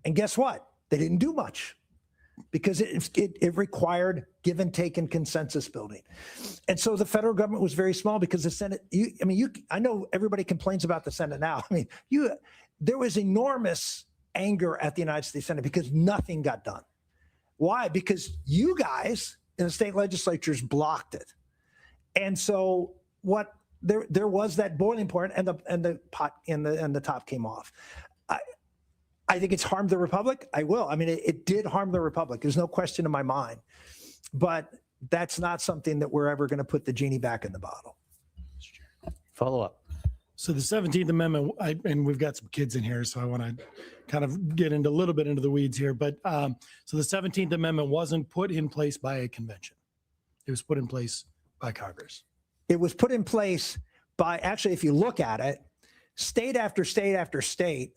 And guess what? They didn't do much because it required give and take and consensus building. And so the federal government was very small because the Senate, I know everybody complains about the Senate now. There was enormous anger at the United States Senate because nothing got done. Why? Because you guys in the state legislatures blocked it. And so there was that boiling point, and the pot and the top came off. I think it's harmed the republic. It did harm the republic. There's no question in my mind. But that's not something that we're ever going to put the genie back in the bottle. Follow up. So the 17th Amendment, and we've got some kids in here, so I want to kind of get a little bit into the weeds here. But so the 17th Amendment wasn't put in place by a convention. It was put in place by Congress. It was put in place by, actually, if you look at it, state after state after state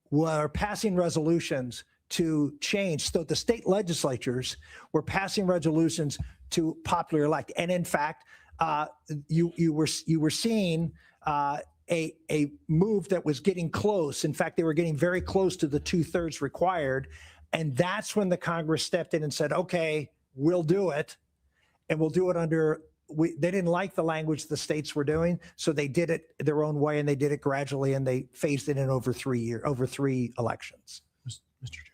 were passing resolutions to change. So the state legislatures were passing resolutions to popular elect. And in fact, you were seeing a move that was getting close. In fact, they were getting very close to the 2/3 required. And that's when the Congress stepped in and said, okay, we'll do it. And we'll do it under, they didn't like the language the states were doing. So they did it their own way, and they did it gradually, and they phased it in over 3 elections. Mr. Chair.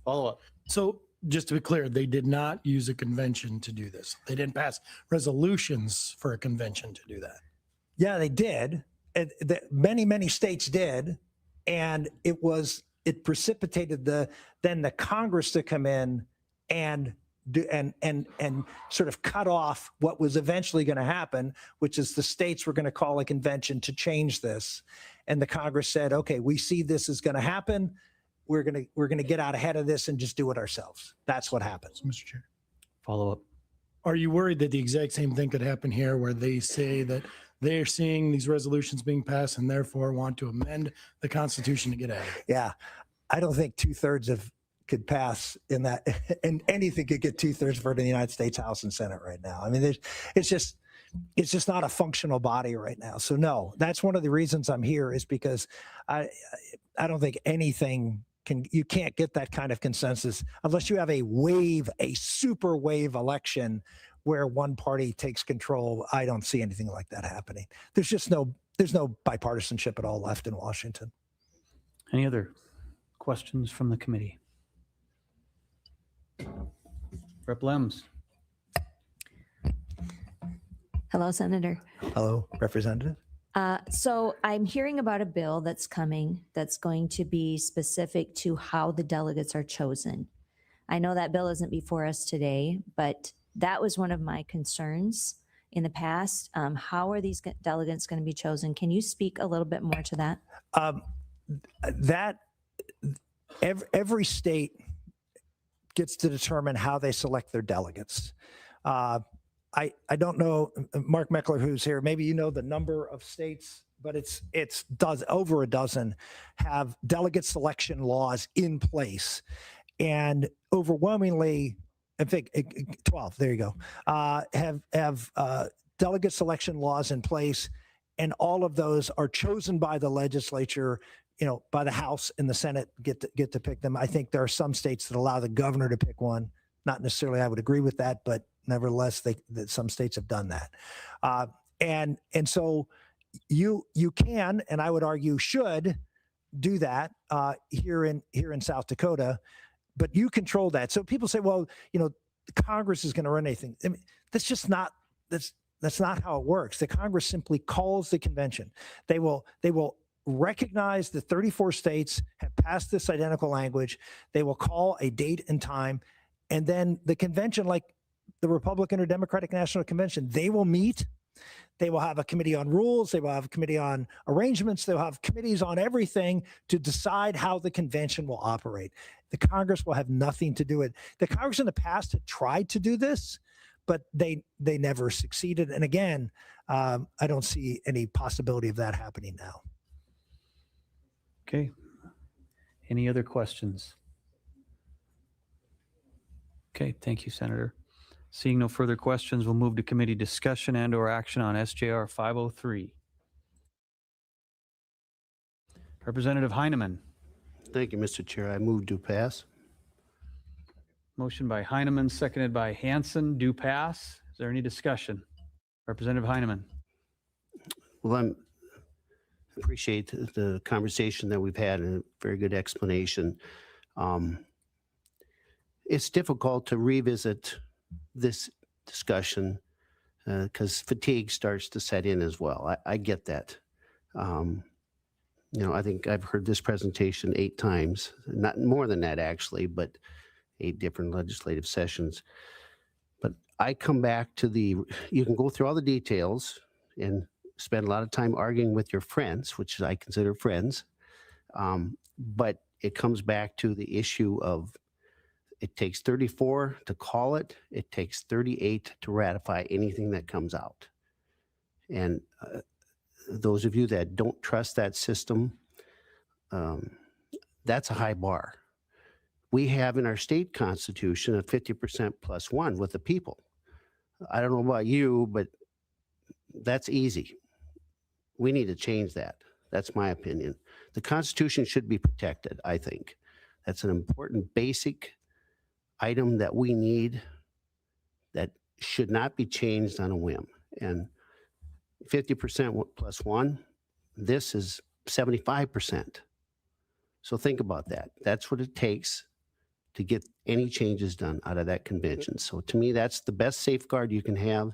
Follow up. So just to be clear, they did not use a convention to do this. They didn't pass resolutions for a convention to do that. Yeah, they did. Many states did. And it precipitated the Congress to come in and sort of cut off what was eventually going to happen, which is the states were going to call a convention to change this. And the Congress said, okay, we see this is going to happen. We're going to get out ahead of this and just do it ourselves. That's what happened. Mr. Chair. Follow up. Are you worried that the exact same thing could happen here, where they say that they're seeing these resolutions being passed and therefore want to amend the Constitution to get ahead of it? Yeah, I don't think 2/3 could pass in that, and anything could get 2/3 vote in the United States House and Senate right now. I mean, it's just not a functional body right now. So no, that's one of the reasons I'm here, is because I don't think anything you can't get that kind of consensus unless you have a super wave election where one party takes control. I don't see anything like that happening. There's no bipartisanship at all left in Washington. Any other questions from the committee? Rep. Lems. Hello, Senator. Hello, Representative. So I'm hearing about a bill that's coming that's going to be specific to how the delegates are chosen. I know that bill isn't before us today, but that was one of my concerns in the past. How are these delegates going to be chosen? Can you speak a little bit more to that? Every state gets to determine how they select their delegates. I don't know, Mark Meckler, who's here, maybe you know the number of states, but it's over a dozen have delegate selection laws in place. And overwhelmingly, I think 12, there you go, have delegate selection laws in place, and all of those are chosen by the legislature, by the House and the Senate get to pick them. I think there are some states that allow the governor to pick one. Not necessarily I would agree with that, but nevertheless, that some states have done that. And so you can, and I would argue should, do that here in South Dakota, but you control that. So people say, well, Congress is going to run anything. I mean, that's just not that's not how it works. The Congress simply calls the convention. They will recognize the 34 states have passed this identical language. They will call a date and time, and then the convention, like the Republican or Democratic National Convention, they will meet. They will have a committee on rules. They will have a committee on arrangements. They'll have committees on everything to decide how the convention will operate. The Congress will have nothing to do with it. The Congress in the past had tried to do this, but they never succeeded. And again, I don't see any possibility of that happening now. Okay. Any other questions? Okay, thank you, Senator. Seeing no further questions, we'll move to committee discussion and/or action on SJR 503. Representative Heineman. Thank you, Mr. Chair. I move to pass. Motion by Heineman, seconded by Hansen. Do pass. Is there any discussion? Representative Heineman. Well, I appreciate the conversation that we've had and a very good explanation. It's difficult to revisit this discussion because fatigue starts to set in as well. I get that. I think I've heard this presentation 8 times, not more than that actually, but 8 different legislative sessions. But I come back to you can go through all the details and spend a lot of time arguing with your friends, which I consider friends. But it comes back to the issue of it takes 34 to call it. It takes 38 to ratify anything that comes out. And those of you that don't trust that system, that's a high bar. We have in our state constitution a 50% plus 1 with the people. I don't know about you, but that's easy. We need to change that. That's my opinion. The Constitution should be protected, I think. That's an important basic item that we need that should not be changed on a whim. And 50% plus 1, this is 75%. So think about that. That's what it takes to get any changes done out of that convention. So to me, that's the best safeguard you can have.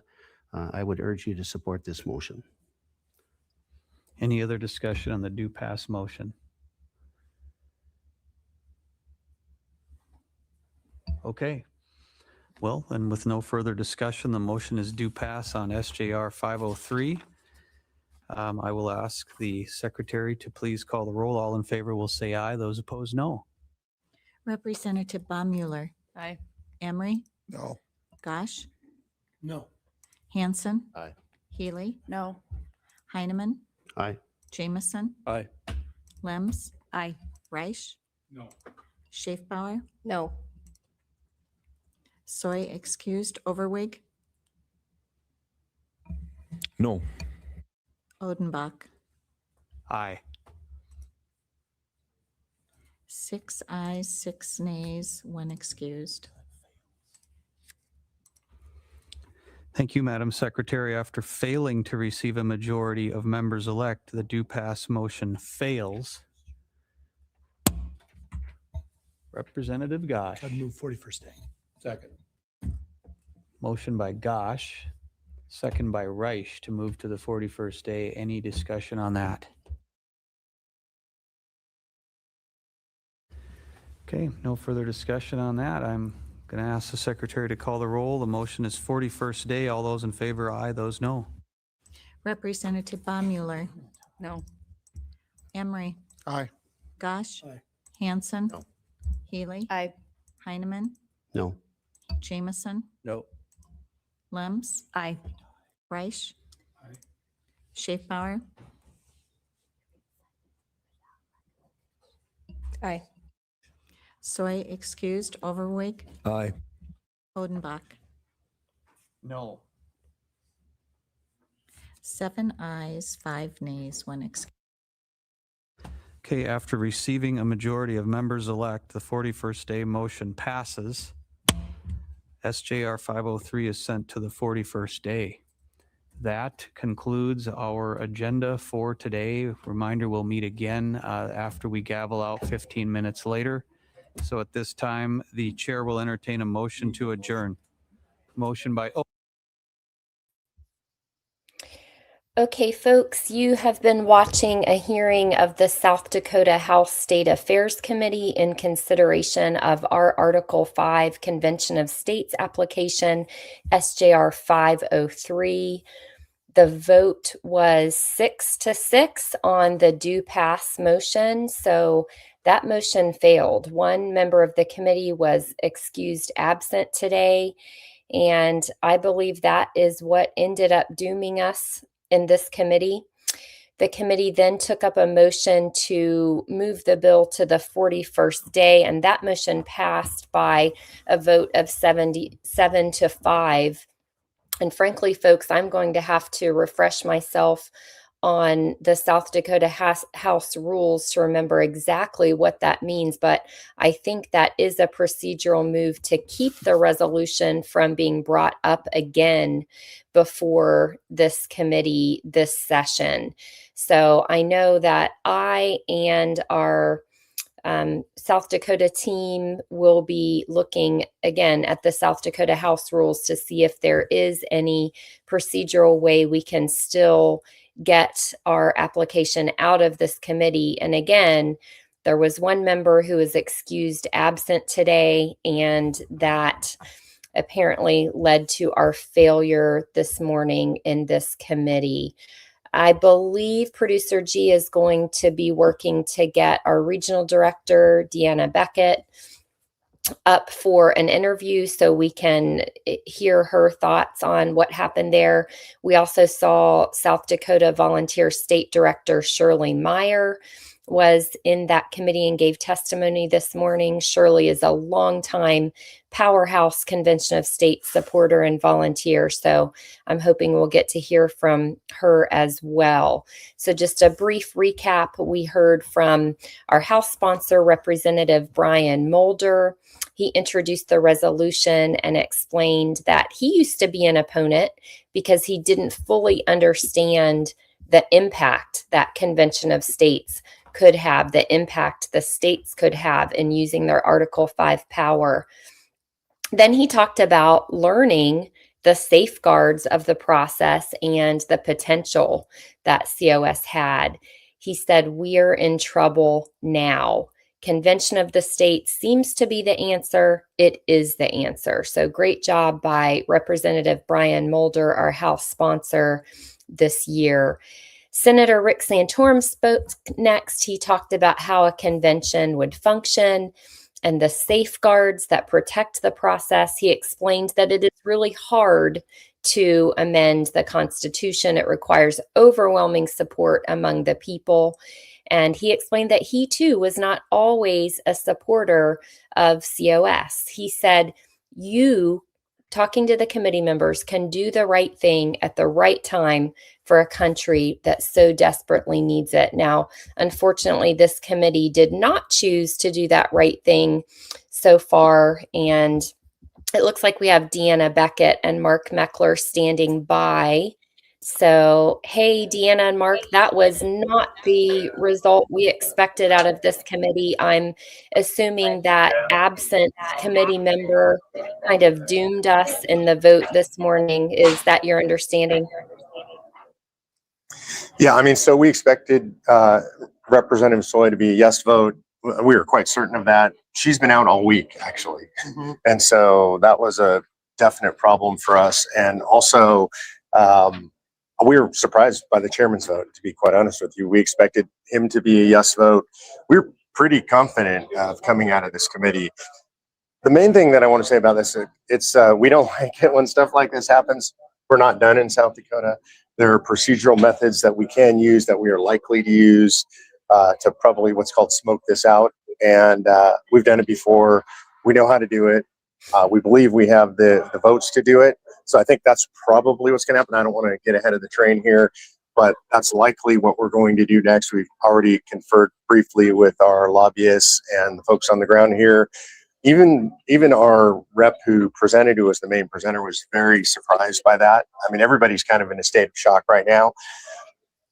I would urge you to support this motion. Any other discussion on the do pass motion? Okay. Well, and with no further discussion, the motion is do pass on SJR 503. I will ask the secretary to please call the roll. All in favor will say aye. Those opposed, no. Representative Baumüller. Aye. Emery. No. Gosh. No. Hansen. Aye. Healy. No. Heineman. Aye. Jameson. Aye. Lems. Aye. Reich. No. Schaefbauer. No. Soy excused. Overwig. No. Odenbach. Aye. 6 ayes, 6 nays, 1 excused. Thank you, Madam Secretary. After failing to receive a majority of members elect, the do pass motion fails. Representative Gosh. I'd move 41st day. Second. Motion by Gosh, second by Reich to move to the 41st day. Any discussion on that? Okay, no further discussion on that. I'm going to ask the secretary to call the roll. The motion is 41st day. All those in favor, aye. Those no. Representative Baumüller. No. Emery. Aye. Gosh. Aye. Hansen. No. Healy. Aye. Heineman. No. Jameson. No. Lems. Aye. Reich. Aye. Schaefbauer. Aye. Soy excused. Overwig. Aye. Odenbach. No. 7 ayes, 5 nays, 1 excuse. Okay, after receiving a majority of members elect, the 41st day motion passes. SJR 503 is sent to the 41st day. That concludes our agenda for today. Reminder, we'll meet again after we gavel out 15 minutes later. So at this time, the chair will entertain a motion to adjourn. Motion by, Okay, folks, you have been watching a hearing of the South Dakota House State Affairs Committee in consideration of our Article 5 Convention of States application, SJR 503. The vote was 6-6 on the do pass motion, so that motion failed. One member of the committee was excused absent today, and I believe that is what ended up dooming us in this committee. The committee then took up a motion to move the bill to the 41st day, and that motion passed by a vote of 77-5. And frankly, folks, I'm going to have to refresh myself on the South Dakota House rules to remember exactly what that means. But I think that is a procedural move to keep the resolution from being brought up again before this committee this session. So I know that I and our South Dakota team will be looking again at the South Dakota House rules to see if there is any procedural way we can still get our application out of this committee. And again, there was one member who was excused absent today, and that apparently led to our failure this morning in this committee. I believe Producer G is going to be working to get our regional director, Deanna Becket, up for an interview so we can hear her thoughts on what happened there. We also saw South Dakota Volunteer State Director Shirlee Meier was in that committee and gave testimony this morning. Shirlee is a longtime powerhouse Convention of States supporter and volunteer, so I'm hoping we'll get to hear from her as well. So just a brief recap, we heard from our House sponsor, Representative Brian Mulder. He introduced the resolution and explained that he used to be an opponent because he didn't fully understand the impact that Convention of States could have, the impact the states could have in using their Article 5 power. Then he talked about learning the safeguards of the process and the potential that COS had. He said, "We're in trouble now. Convention of the States seems to be the answer. It is the answer." So great job by Representative Brian Mulder, our House sponsor this year. Senator Rick Santorum spoke next. He talked about how a convention would function and the safeguards that protect the process. He explained that it is really hard to amend the Constitution. It requires overwhelming support among the people. And he explained that he too was not always a supporter of COS. He said, "You, talking to the committee members, can do the right thing at the right time for a country that so desperately needs it." Now, unfortunately, this committee did not choose to do that right thing so far. And it looks like we have Deanna Becket and Mark Meckler standing by. So, hey, Deanna and Mark, that was not the result we expected out of this committee. I'm assuming that absent committee member kind of doomed us in the vote this morning. Is that your understanding? Yeah, I mean, so we expected Representative Soy to be a yes vote. We were quite certain of that. She's been out all week, actually. Mm-hmm. And so that was a definite problem for us. And also, we were surprised by the chairman's vote, to be quite honest with you. We expected him to be a yes vote. We were pretty confident of coming out of this committee. The main thing that I want to say about this, we don't like it when stuff like this happens. We're not done in South Dakota. There are procedural methods that we can use, that we are likely to use to probably what's called smoke this out. And we've done it before. We know how to do it. We believe we have the votes to do it. So I think that's probably what's going to happen. I don't want to get ahead of the train here, but that's likely what we're going to do next. We've already conferred briefly with our lobbyists and the folks on the ground here. Even our rep who presented, who was the main presenter, was very surprised by that. I mean, everybody's kind of in a state of shock right now.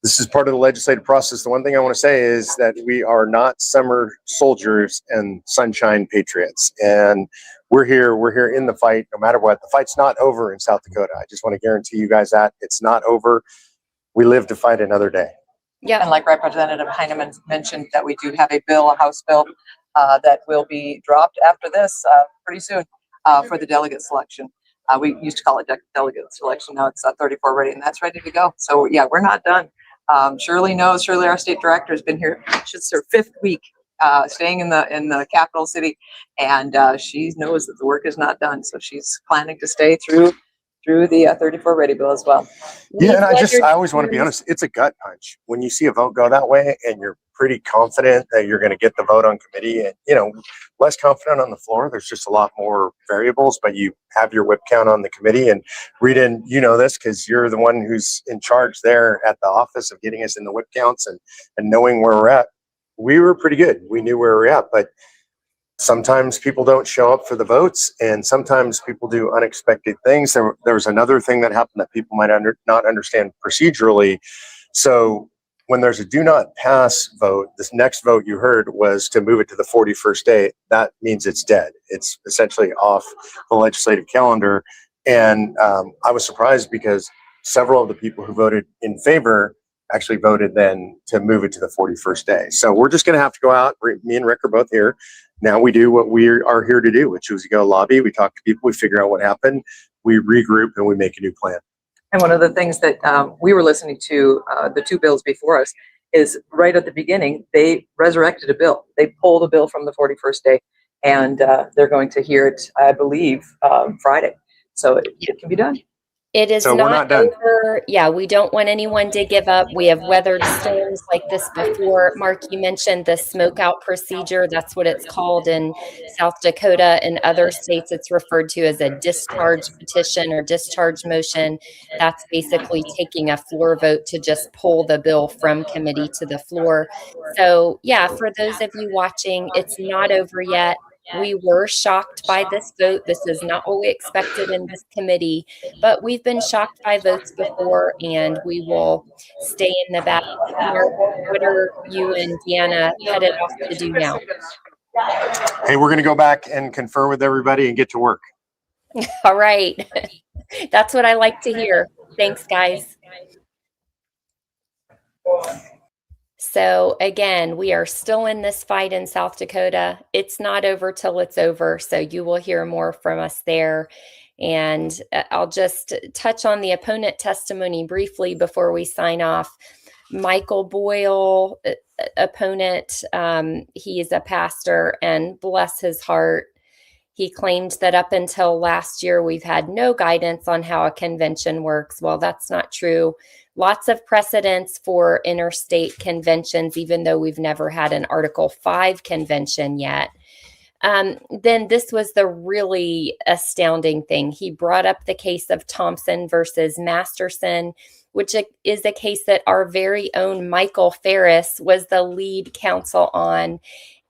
This is part of the legislative process. The one thing I want to say is that we are not summer soldiers and sunshine patriots. And we're here in the fight, no matter what. The fight's not over in South Dakota. I just want to guarantee you guys that it's not over. We live to fight another day. Yeah, and like Representative Heineman mentioned, that we do have a bill, a House bill, that will be dropped after this pretty soon for the delegate selection. We used to call it delegate selection. Now it's 34 ready, and that's ready to go. So yeah, we're not done. Shirlee knows. Shirlee, our state director, has been here. It's her 5th week staying in the capital city, and she knows that the work is not done. So she's planning to stay through the 34 ready bill as well. Yeah, and I always want to be honest. It's a gut punch when you see a vote go that way, and you're pretty confident that you're going to get the vote on committee, and less confident on the floor. There's just a lot more variables, but you have your whip count on the committee. And Rita, you know this because you're the one who's in charge there at the office of getting us in the whip counts and knowing where we're at. We were pretty good. We knew where we're at, but sometimes people don't show up for the votes, and sometimes people do unexpected things. There was another thing that happened that people might not understand procedurally. So when there's a do not pass vote, this next vote you heard was to move it to the 41st day. That means it's dead. It's essentially off the legislative calendar. And I was surprised because several of the people who voted in favor actually voted then to move it to the 41st day. So we're just going to have to go out. Me and Rick are both here. Now we do what we are here to do, which is we go lobby, we talk to people, we figure out what happened, we regroup, and we make a new plan. And one of the things that we were listening to, the 2 bills before us, is right at the beginning, they resurrected a bill. They pulled a bill from the 41st day, and they're going to hear it, I believe, Friday. So it can be done. It is not over. Yeah, we don't want anyone to give up. We have weathered storms like this before. Mark, you mentioned the smokeout procedure. That's what it's called in South Dakota. In other states, it's referred to as a discharge petition or discharge motion. That's basically taking a floor vote to just pull the bill from committee to the floor. So yeah, for those of you watching, it's not over yet. We were shocked by this vote. This is not what we expected in this committee, but we've been shocked by votes before, and we will stay in the battle. Mark, what are you and Deanna headed off to do now? Hey, we're going to go back and confer with everybody and get to work. All right. That's what I like to hear. Thanks, guys. So again, we are still in this fight in South Dakota. It's not over till it's over. So you will hear more from us there. And I'll just touch on the opponent testimony briefly before we sign off. Michael Boyle, opponent, he is a pastor, and bless his heart, he claimed that up until last year, we've had no guidance on how a convention works. Well, that's not true. Lots of precedents for interstate conventions, even though we've never had an Article 5 convention yet. Then this was the really astounding thing. He brought up the case of Thompson versus Masterson, which is a case that our very own Michael Ferris was the lead counsel on.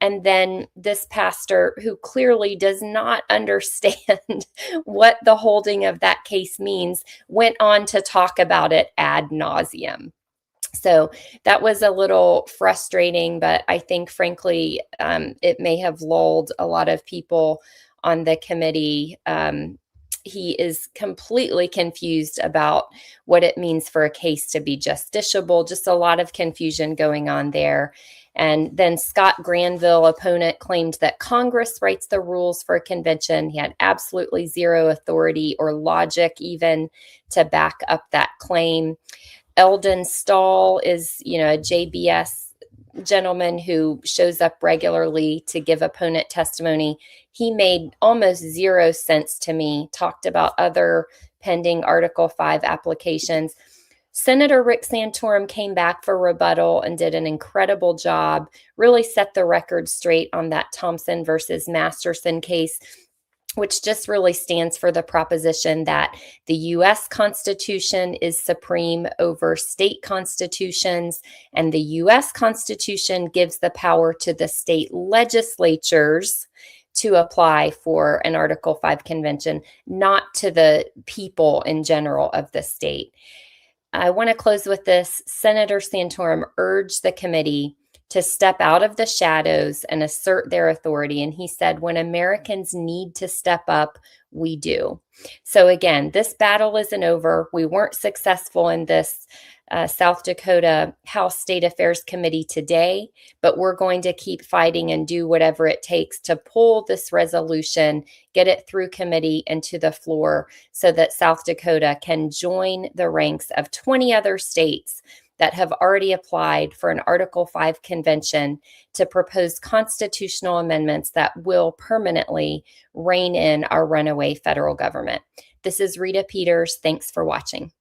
And then this pastor, who clearly does not understand what the holding of that case means, went on to talk about it ad nauseum. So that was a little frustrating, but I think, frankly, it may have lulled a lot of people on the committee. He is completely confused about what it means for a case to be justiciable. Just a lot of confusion going on there. And then Scott Granville, opponent, claimed that Congress writes the rules for a convention. He had absolutely zero authority or logic even to back up that claim. Eldon Stahl is, a JBS gentleman who shows up regularly to give opponent testimony. He made almost 0 sense to me, talked about other pending Article 5 applications. Senator Rick Santorum came back for rebuttal and did an incredible job, really set the record straight on that Thompson versus Masterson case. which just really stands for the proposition that the U.S. Constitution is supreme over state constitutions, and the U.S. Constitution gives the power to the state legislatures to apply for an Article 5 convention, not to the people in general of the state. I want to close with this. Senator Santorum urged the committee to step out of the shadows and assert their authority. And he said, when Americans need to step up, we do. So again, this battle isn't over. We weren't successful in this South Dakota House State Affairs Committee today, but we're going to keep fighting and do whatever it takes to pull this resolution, get it through committee and to the floor so that South Dakota can join the ranks of 20 other states that have already applied for an Article 5 convention to propose constitutional amendments that will permanently rein in our runaway federal government. This is Rita Peters. Thanks for watching.